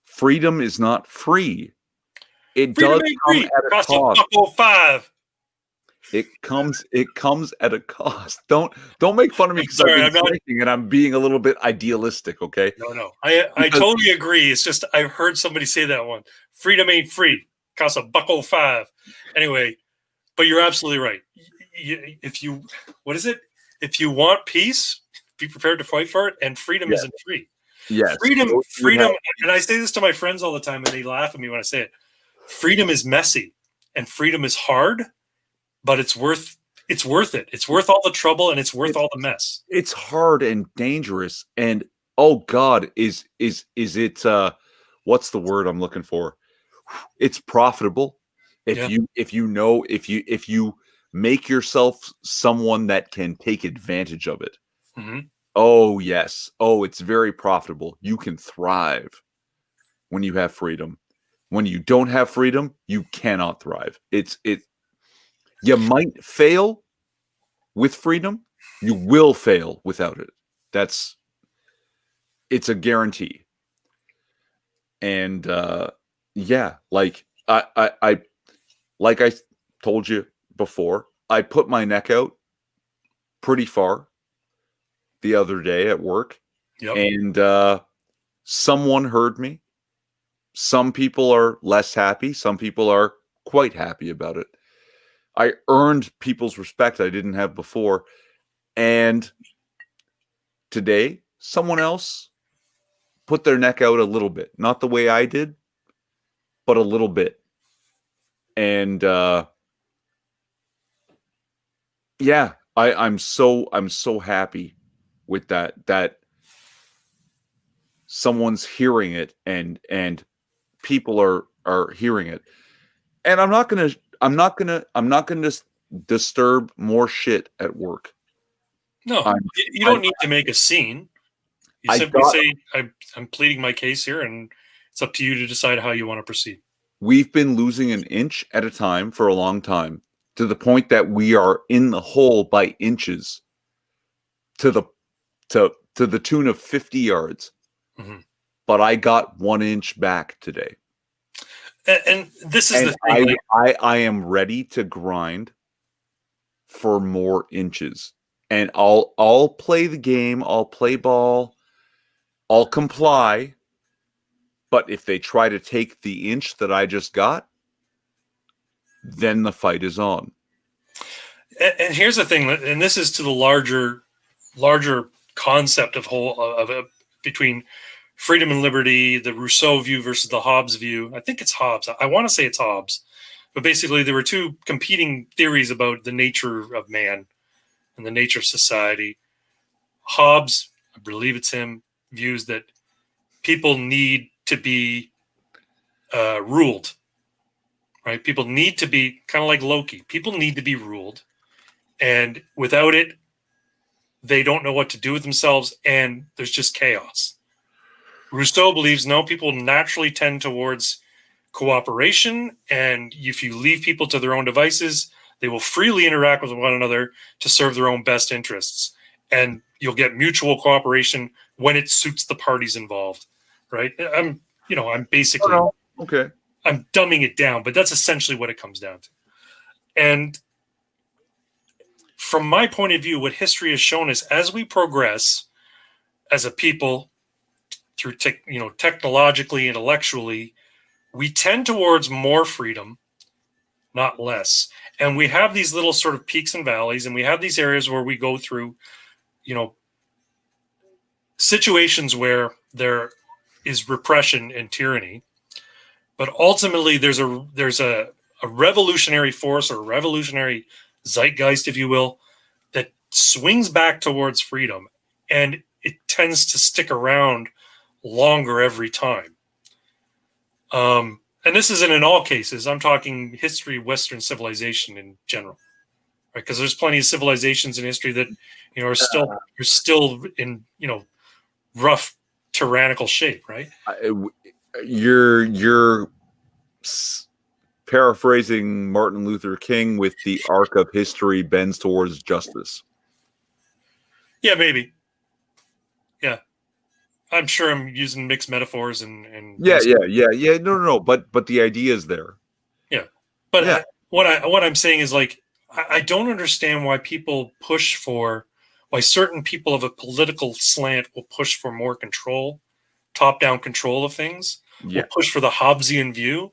freedom is not free. It freedom does come at a cost. $5. It comes at a cost. Don't make fun of me because I've Sorry, been I'm not. drinking and I'm being a little bit idealistic, okay? No. I Because totally agree. It's just I've heard somebody say that one. Freedom ain't free. Costs $1.05. Anyway, but you're absolutely right. If you, what is it? If you want peace, be prepared to fight for it. And freedom isn't free. yes, Freedom. And I say this to my friends all the time, and they laugh at me when I say it. Freedom is messy, and freedom is hard, but it's worth it. It's worth all the trouble, and it's worth all the mess. It's hard and dangerous, and oh God, is it? What's the word I'm looking for? It's profitable if you make yourself someone that can take advantage of it. Mm-hmm. Oh yes, it's very profitable. You can thrive when you have freedom. When you don't have freedom, you cannot thrive. You might fail with freedom. You will fail without it. It's a guarantee. And like I like I told you before, I put my neck out pretty far the other day at work. Yep. And someone heard me. Some people are less happy. Some people are quite happy about it. I earned people's respect I didn't have before. And today, someone else put their neck out a little bit. Not the way I did, but a little bit. And I'm so happy with that someone's hearing it and people are hearing it. And I'm not gonna disturb more shit at work. No, you don't need to make a scene. You simply say, I'm pleading my case here, and it's up to you to decide how you want to proceed. We've been losing an inch at a time for a long time, to the point that we are in the hole by inches, to the tune of 50 yards. Mm-hmm. But I got 1 inch back today. And this is the thing. I am ready to grind for more inches. And I'll play the game, I'll play ball, I'll comply. But if they try to take the inch that I just got, then the fight is on. And here's the thing, and this is to the larger concept of between freedom and liberty, the Rousseau view versus the Hobbes view. I think it's Hobbes. I want to say it's Hobbes. But basically, there were two competing theories about the nature of man and the nature of society. Hobbes, I believe it's him, views that people need to be ruled, right? People need to be kind of like Loki. People need to be ruled. And without it, they don't know what to do with themselves, and there's just chaos. Rousseau believes no, people naturally tend towards cooperation, and if you leave people to their own devices, they will freely interact with one another to serve their own best interests, and you'll get mutual cooperation when it suits the parties involved, right? I'm basically okay. I'm dumbing it down, but that's essentially what it comes down to. And from my point of view, what history has shown is as we progress as a people through technologically, intellectually, we tend towards more freedom, not less. And we have these little sort of peaks and valleys, and we have these areas where we go through, situations where there is repression and tyranny. But ultimately, there's a revolutionary force or a revolutionary zeitgeist, if you will, that swings back towards freedom, and it tends to stick around longer every time. And this isn't in all cases. I'm talking history, Western civilization in general, right? Because there's plenty of civilizations in history that are still in rough tyrannical shape, right? You're paraphrasing Martin Luther King with the arc of history bends towards justice. Yeah, maybe. Yeah. I'm sure I'm using mixed metaphors and yeah. No. But the idea is there. Yeah. But what I'm saying is, like, I don't understand why why certain people of a political slant will push for more control, top-down control of things, will Yeah. push for the Hobbesian view,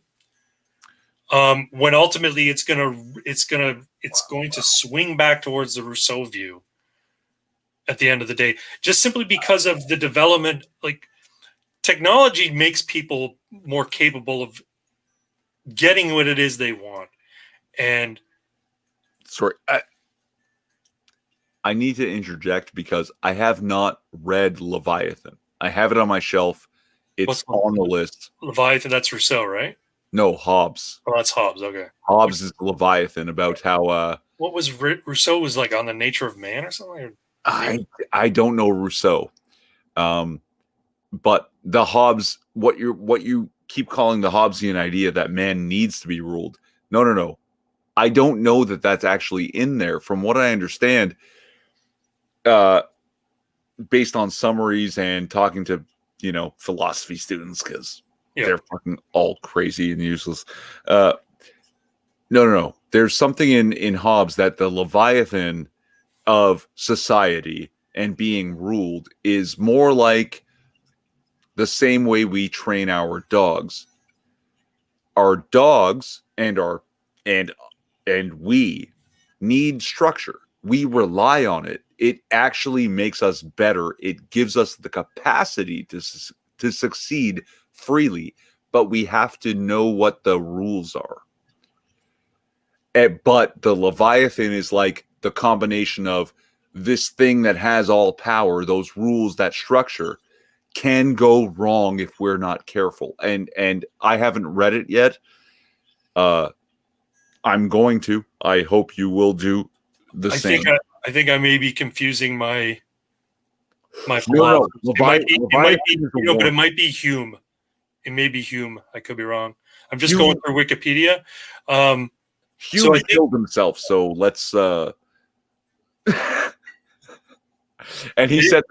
when ultimately it's going to swing back towards the Rousseau view at the end of the day, just simply because of the development. Like, technology makes people more capable of getting what it is they want. And Sorry, I need to interject because I have not read Leviathan. I have it on my shelf. It's on the list. Leviathan, that's Rousseau, right? No, Hobbes. Oh, that's Hobbes. Okay. Hobbes is Leviathan, about how What was Rousseau was like on the nature of man or something? I don't know Rousseau. But the Hobbes, what you keep calling the Hobbesian idea that man needs to be ruled. No. I don't know that that's actually in there. From what I understand, based on summaries and talking to, philosophy students, because they're fucking all crazy and useless. No. There's something in Hobbes that the Leviathan of society and being ruled is more like the same way we train our dogs. Our dogs and we need structure. We rely on it. It actually makes us better. It gives us the capacity to succeed freely, but we have to know what the rules are. But the Leviathan is like the combination of this thing that has all power, those rules, that structure, can go wrong if we're not careful. And I haven't read it yet. I'm going to. I hope you will do the same. I think I may be confusing my philosophy. No. But it might be Hume. It may be Hume. I could be wrong. I'm just going through Wikipedia. Hume killed himself, so let's and he said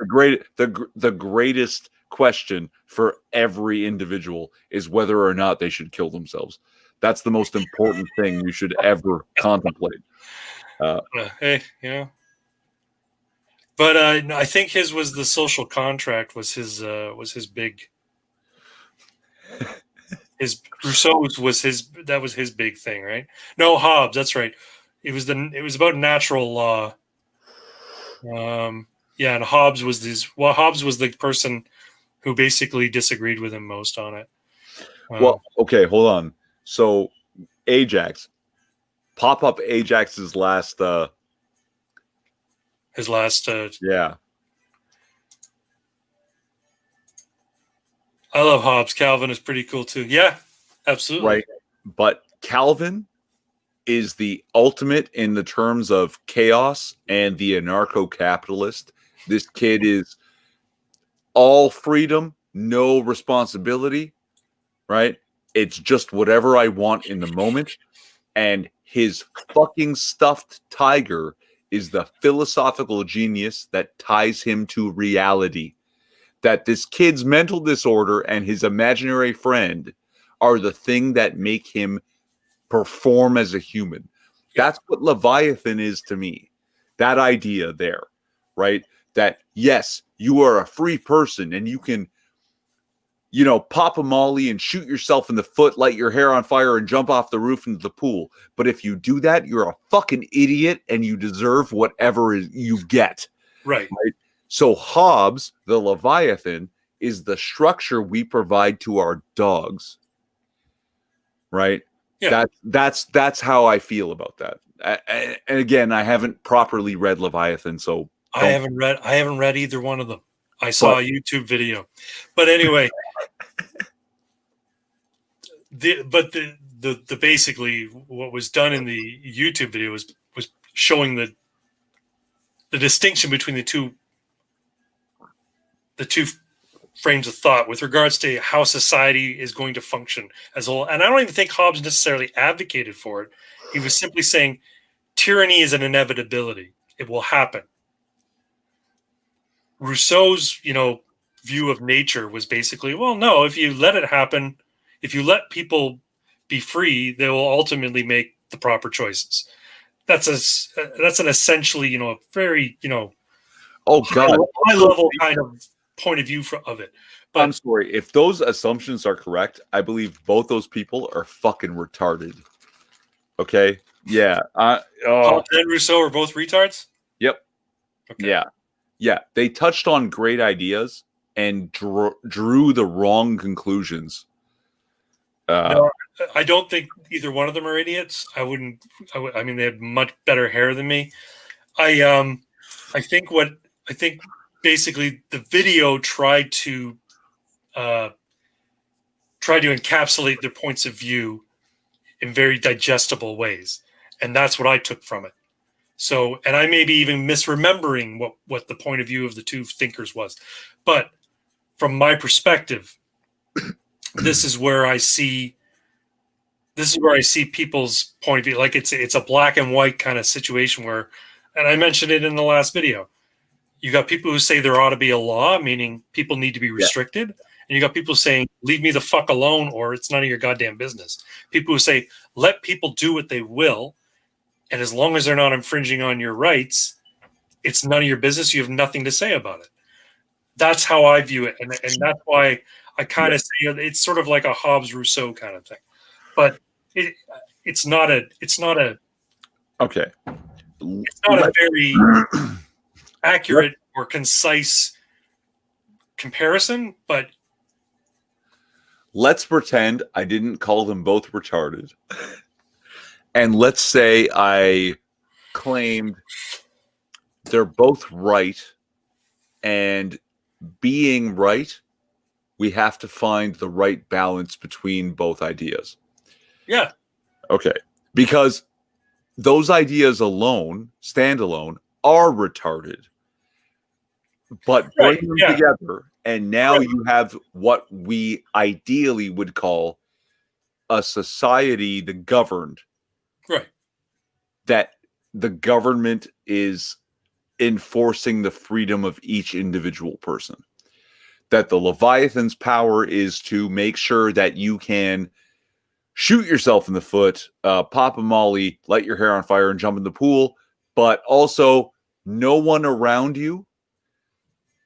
the greatest question for every individual is whether or not they should kill themselves. That's the most important thing you should ever contemplate. Hey, yeah. But I think his was the social contract was his big. His Rousseau's was his big thing, right? No, Hobbes, that's right. It was about natural law. And Hobbes was Hobbes was the person who basically disagreed with him most on it. Well, okay, hold on. So Ajax, pop up Ajax's last yeah. I love Hobbes. Calvin is pretty cool too. Yeah, absolutely. Right. But Calvin is the ultimate in the terms of chaos and the anarcho-capitalist. This kid is all freedom, no responsibility, right? It's just whatever I want in the moment. And his fucking stuffed tiger is the philosophical genius that ties him to reality. That this kid's mental disorder and his imaginary friend are the thing that make him perform as a human. That's what Leviathan is to me. That idea there, right? That yes, you are a free person and you can, pop a molly and shoot yourself in the foot, light your hair on fire and jump off the roof into the pool. But if you do that, you're a fucking idiot and you deserve whatever you get. Right? So Hobbes, the Leviathan, is the structure we provide to our dogs. Right? Yeah. That's how I feel about that. And again, I haven't properly read Leviathan, so I haven't read either one of them. I saw a YouTube video. But anyway, the basically what was done in the YouTube video was showing the distinction between the two frames of thought with regards to how society is going to function as a whole. And I don't even think Hobbes necessarily advocated for it. He was simply saying tyranny is an inevitability. It will happen. Rousseau's, view of nature was basically, well, no, if you let it happen, if you let people be free, they will ultimately make the proper choices. that's an essentially, a very, Oh God, high level kind of point of view of it. But I'm sorry. If those assumptions are correct, I believe both those people are fucking retarded. Okay. Yeah. Hobbes and Rousseau are both retards. Yep. Okay. Yeah. Yeah. They touched on great ideas and drew the wrong conclusions. No, I don't think either one of them are idiots. I mean, they have much better hair than me. I think basically the video tried to encapsulate their points of view in very digestible ways, and that's what I took from it. So, and I may be even misremembering what the point of view of the two thinkers was, but from my perspective, this is where I see people's point of view. Like it's a black and white kind of situation where, and I mentioned it in the last video. You got people who say there ought to be a law, meaning people need to be restricted. Yeah. And you got people saying, leave me the fuck alone, or it's none of your goddamn business. People who say, let people do what they will. And as long as they're not infringing on your rights, it's none of your business. You have nothing to say about it. That's how I view it. And that's why I kind of say it's sort of like a Hobbes-Rousseau kind of thing. But it's not a okay. It's not a very accurate or concise comparison, but let's pretend I didn't call them both retarded. And let's say I claimed they're both right, and being right, we have to find the right balance between both ideas. Yeah. Okay. Because those ideas alone, standalone, are retarded. But bring them together, and now you have what we ideally would call a society that governed. Right. That the government is enforcing the freedom of each individual person. That the Leviathan's power is to make sure that you can shoot yourself in the foot, pop a molly, light your hair on fire, and jump in the pool, but also no one around you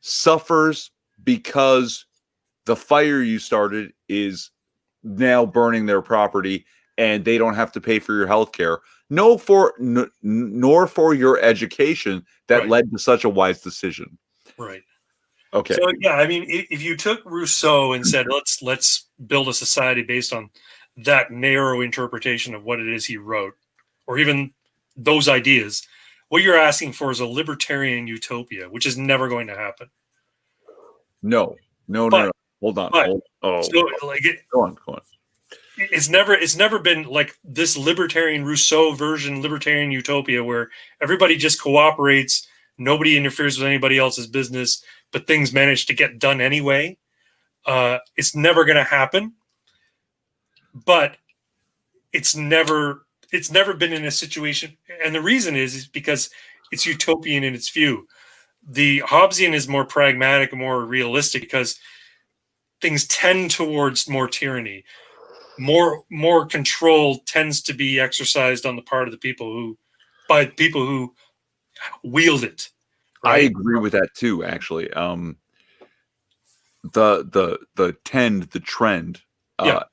suffers because the fire you started is now burning their property, and they don't have to pay for your health care, nor for your education that led to such a wise decision. Right. Okay. So yeah, I mean, if you took Rousseau and said let's build a society based on that narrow interpretation of what it is he wrote, or even those ideas, what you're asking for is a libertarian utopia, which is never going to happen. No. Hold on. So, like go on. It's never been like this libertarian Rousseau version libertarian utopia where everybody just cooperates, nobody interferes with anybody else's business, but things manage to get done anyway. It's never going to happen. But it's never been in a situation, and the reason is because it's utopian in its view. The Hobbesian is more pragmatic and more realistic because things tend towards more tyranny. More control tends to be exercised on the part of the people who wield it. Right? I agree with that too, actually. The trend,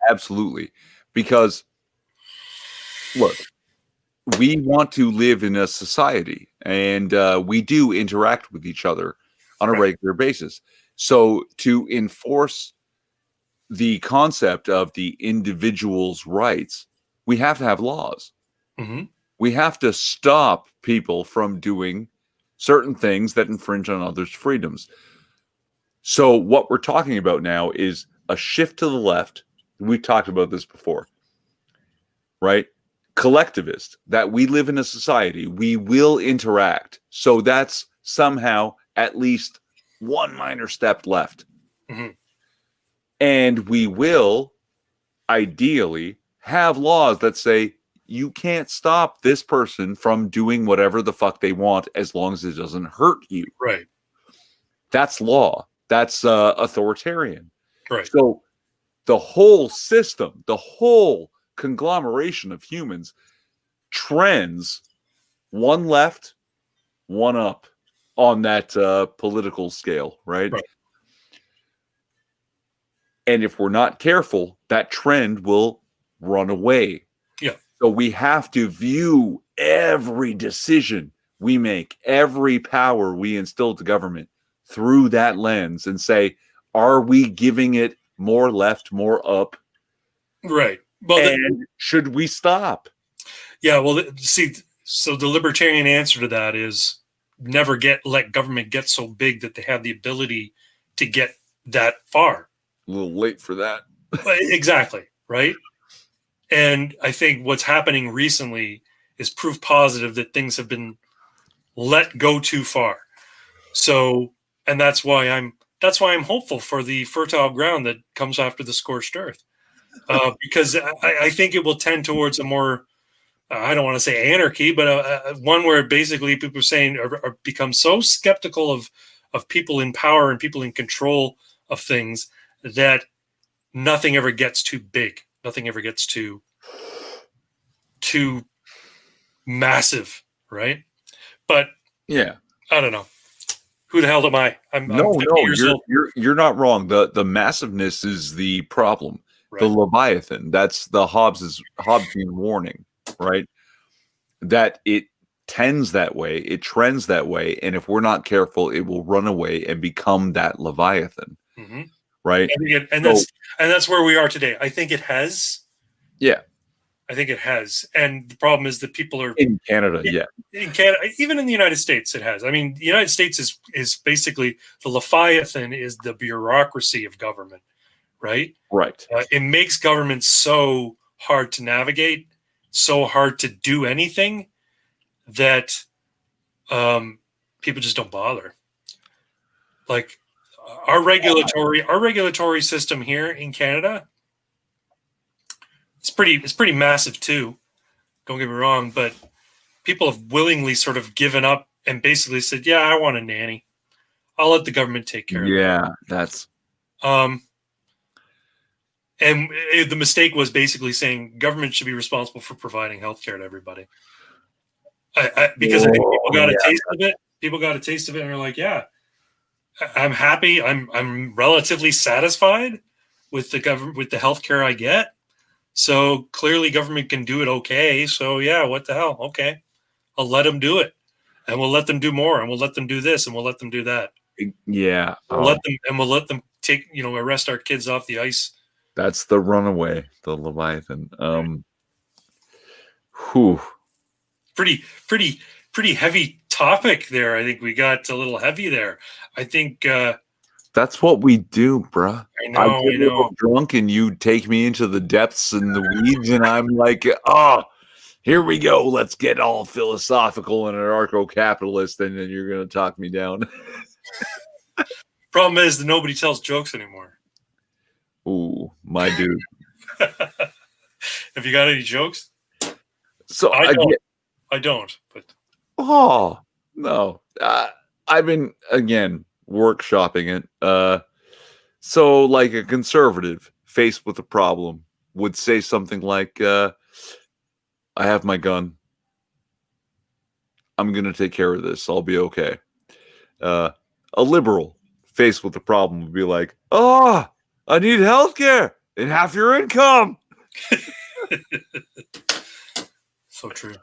absolutely. Because look, we want to live in a society, and we do interact with each other on a regular basis. So to enforce the concept of the individual's rights, we have to have laws. Mm-hmm. We have to stop people from doing certain things that infringe on others' freedoms. So what we're talking about now is a shift to the left. We've talked about this before, right? Collectivist, that we live in a society, we will interact. So that's somehow at least one minor step left. Mm-hmm. And we will ideally have laws that say you can't stop this person from doing whatever the fuck they want as long as it doesn't hurt you. Right. That's law. That's authoritarian. Right. So the whole system, the whole conglomeration of humans trends one left, one up on that political scale, right? Right. And if we're not careful, that trend will run away. Yeah. So we have to view every decision we make, every power we instill to government through that lens and say, are we giving it more left, more up? Right. Well, and should we stop? Yeah. Well, see, so the libertarian answer to that is never let government get so big that they have the ability to get that far. A little late for that. Exactly. Right. And I think what's happening recently is proof positive that things have been let go too far. So, and that's why I'm hopeful for the fertile ground that comes after the scorched earth, because I think it will tend towards a more, I don't want to say anarchy, but one where basically people are saying or become so skeptical of people in power and people in control of things that nothing ever gets too big. Nothing ever gets too massive, right? But yeah, I don't know. Who the hell am I? I'm 50 years old. You're not wrong. The massiveness is the problem. Right. The Leviathan, that's the Hobbesian warning, right? That it tends that way, it trends that way, and if we're not careful, it will run away and become that Leviathan. Mm-hmm. Right. And that's where we are today. I think it has. Yeah. I think it has. And the problem is that people are in Canada. In Canada, even in the United States, it has. I mean, the United States is basically the Leviathan is the bureaucracy of government, right? Right. It makes government so hard to navigate, so hard to do anything that people just don't bother. Like our regulatory system here in Canada, it's pretty massive too. Don't get me wrong, but people have willingly sort of given up and basically said, "Yeah, I want a nanny. I'll let the government take care of it." Yeah, that's. And the mistake was basically saying government should be responsible for providing healthcare to everybody. Because I think people got a taste of it. People got a taste of it, and they're like, "Yeah, I'm happy. I'm relatively satisfied with the government, with the healthcare I get. So clearly, government can do it okay. So yeah, what the hell? Okay, I'll let them do it, and we'll let them do more, and we'll let them do this, and we'll let them do that. Yeah, we'll let them take arrest our kids off the ice." That's the runaway, the Leviathan. Whew. Pretty heavy topic there. I think we got a little heavy there. I think that's what we do, bruh. I know. I get a little drunk and you take me into the depths and the weeds, and I'm like, oh, here we go. Let's get all philosophical and anarcho-capitalist, and then you're going to talk me down. Problem is that nobody tells jokes anymore. Ooh, my dude. Have you got any jokes? So I don't. But oh no, I've been again workshopping it. So like a conservative faced with a problem would say something like, "I have my gun. I'm gonna take care of this. I'll be okay." A liberal faced with the problem would be like, "Oh, I need healthcare and half your income." So true.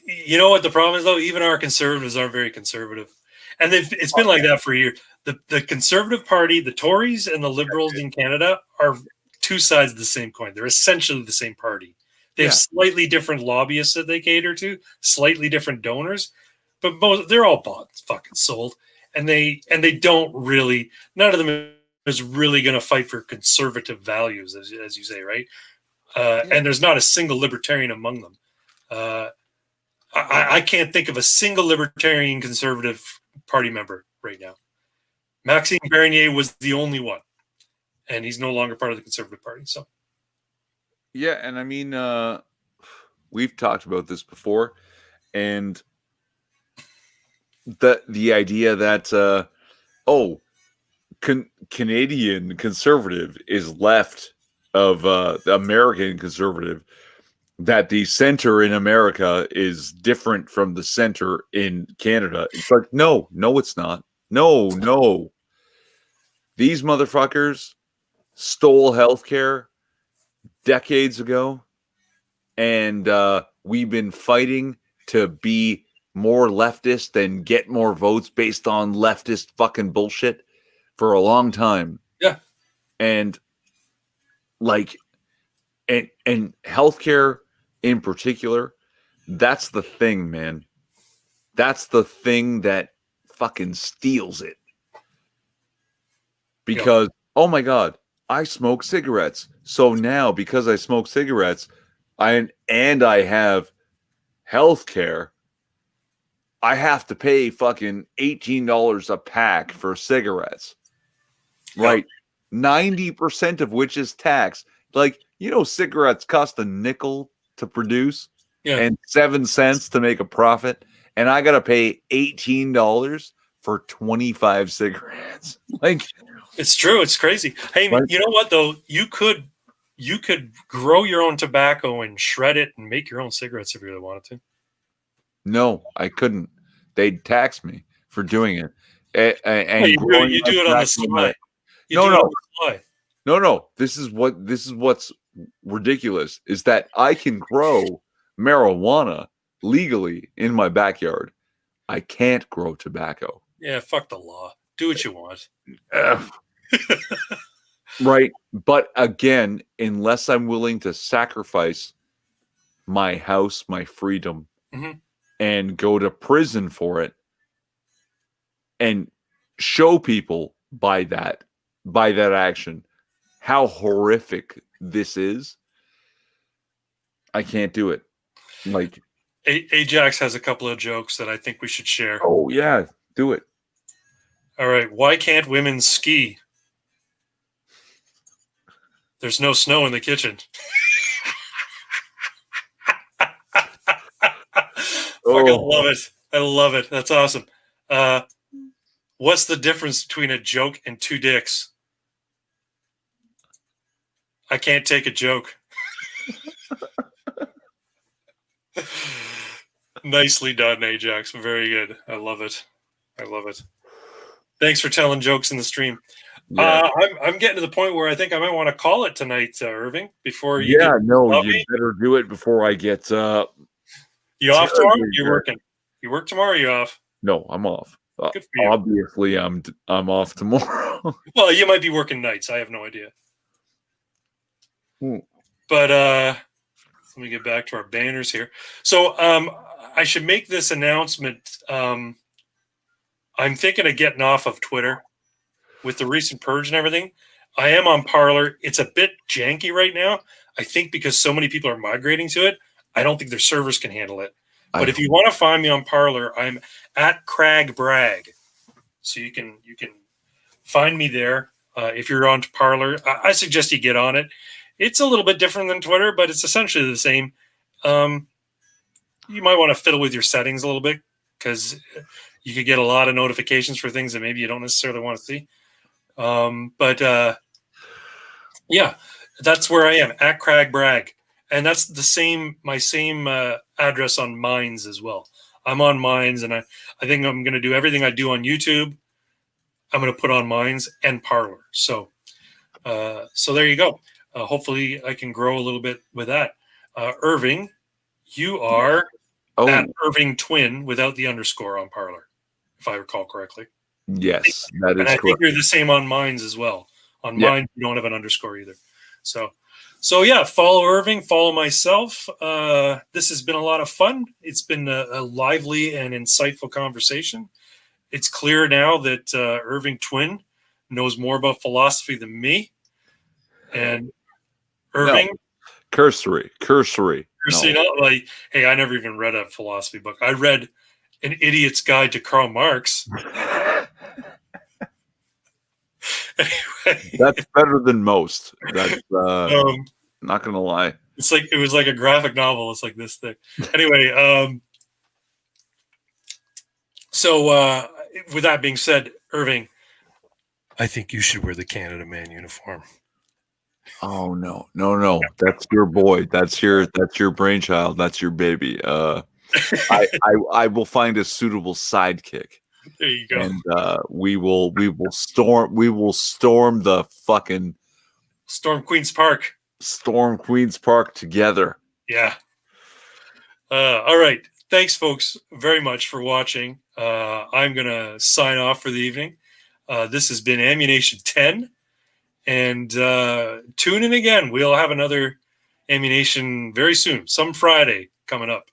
You know what the problem is, though? Even our conservatives aren't very conservative. And it's been like that for years. The Conservative Party, the Tories, and the Liberals in Canada are two sides of the same coin. They're essentially the same party. They have slightly different lobbyists that they cater to, slightly different donors, but they're all bought, fucking sold. And they don't really, none of them is really going to fight for conservative values, as you say, right? And there's not a single libertarian among them. I can't think of a single libertarian conservative party member right now. Maxime Bernier was the only one, and he's no longer part of the Conservative Party. So, yeah, and I mean, we've talked about this before, and the idea that Canadian conservative is left of the American conservative. that the center in America is different from the center in Canada. It's like, no, it's not. No. These motherfuckers stole healthcare decades ago, and we've been fighting to be more leftist and get more votes based on leftist fucking bullshit for a long time. Yeah. And like, and healthcare in particular, that's the thing, man. That's the thing that fucking steals it. Because, oh my God, I smoke cigarettes. So now, because I smoke cigarettes, I have health care, I have to pay fucking $18 a pack for cigarettes. Right? 90% of which is tax. Like, cigarettes cost a nickel to produce and 7 cents to make a profit. And I got to pay $18 for 25 cigarettes. Like, it's true. It's crazy. Hey, right? You know what though? You could grow your own tobacco and shred it and make your own cigarettes if you really wanted to. No, I couldn't. They'd tax me for doing it. And you do it on the sly. No. This is what's ridiculous is that I can grow marijuana legally in my backyard. I can't grow tobacco. Yeah, fuck the law. Do what you want. Right. But again, unless I'm willing to sacrifice my house, my freedom, and go to prison for it and show people by that action how horrific this is, I can't do it. Like, Ajax has a couple of jokes that I think we should share. Oh, yeah. Do it. All right. Why can't women ski? There's no snow in the kitchen. Fucking love it. I love it. That's awesome. What's the difference between a joke and two dicks? I can't take a joke. Nicely done, Ajax. Very good. I love it. Thanks for telling jokes in the stream. Yeah. I'm getting to the point where I think I might want to call it tonight, Irving. Before you you better do it before I get. You off tomorrow? You're working. You work tomorrow? Or you off? No, I'm off. Good for you. Obviously, I'm off tomorrow. Well, you might be working nights. I have no idea. But let me get back to our banners here. So I should make this announcement. I'm thinking of getting off of Twitter with the recent purge and everything. I am on Parler. It's a bit janky right now. I think because so many people are migrating to it, I don't think their servers can handle it. But if you want to find me on Parler, I'm at Crag Bragg. So you can find me there. If you're on Parler, I suggest you get on it. It's a little bit different than Twitter, but it's essentially the same. You might want to fiddle with your settings a little bit because you could get a lot of notifications for things that maybe you don't necessarily want to see. Yeah, that's where I am, at Crag Bragg. And that's my same address on Minds as well. I'm on Minds, and I think I'm going to do everything I do on YouTube. I'm going to put on Minds and Parler. So there you go. Hopefully I can grow a little bit with that. Irving, you are at Irving Twin without the underscore on Parler, if I recall correctly. Yes, that is correct. I think you're the same on Minds as well. On Minds, you don't have an underscore either. So yeah, follow Irving, follow myself. This has been a lot of fun. It's been a lively and insightful conversation. It's clear now that Irving Twin knows more about philosophy than me. And Irving, cursory. Like, hey, I never even read a philosophy book. I read An Idiot's Guide to Karl Marx. Anyway. That's better than most. That's not gonna lie. It was like a graphic novel. It's like this thick. Anyway, so with that being said, Irving, I think you should wear the Canada Man uniform. Oh no. That's your boy. That's your brainchild. That's your baby. I will find a suitable sidekick, There you go. and we will storm the fucking Storm Queen's Park. storm Queens Park together. Yeah. All right. Thanks, folks, very much for watching. I'm going to sign off for the evening. This has been Ammunation 10. And tune in again. We'll have another Ammunation very soon, some Friday coming up.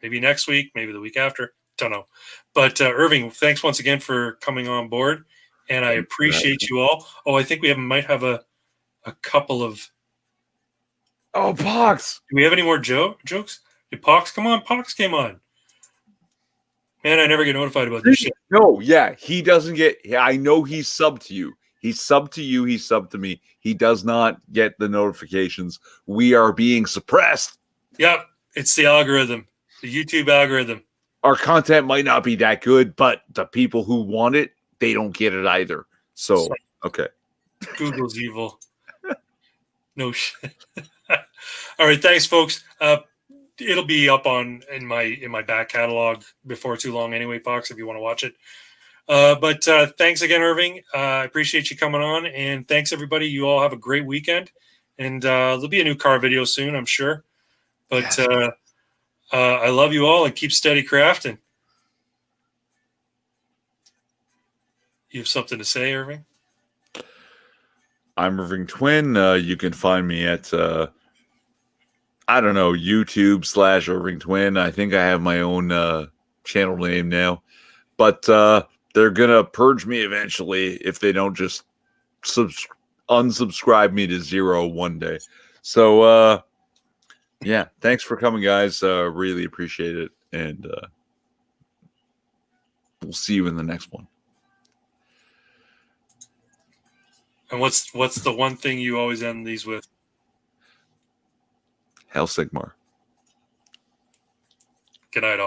Maybe next week, maybe the week after. Don't know. But Irving, thanks once again for coming on board. And I appreciate you all. Oh, I think we might have a couple of... Oh, Pox! Do we have any more jokes? Did Pox come on? Pox came on. Man, I never get notified about this shit. No, yeah, he doesn't get... I know he's subbed to you. He's subbed to you. He's subbed to me. He does not get the notifications. We are being suppressed. Yep, it's the algorithm. The YouTube algorithm. Our content might not be that good, but the people who want it, they don't get it either. So, okay. Google's evil. No shit. All right, thanks, folks. It'll be up in my back catalog before too long anyway, Pox, if you want to watch it. But thanks again, Irving. I appreciate you coming on, and thanks everybody. You all have a great weekend, and there'll be a new car video soon, I'm sure. But yes. I love you all, and keep steady crafting. You have something to say, Irving? I'm Irving Twin. You can find me at I don't know, YouTube / Irving Twin. I think I have my own channel name now, but they're gonna purge me eventually if they don't just unsubscribe me to 0 one day. So yeah, thanks for coming, guys. Really appreciate it, and we'll see you in the next one. And what's the one thing you always end these with? Hail Sigmar. Good night, all.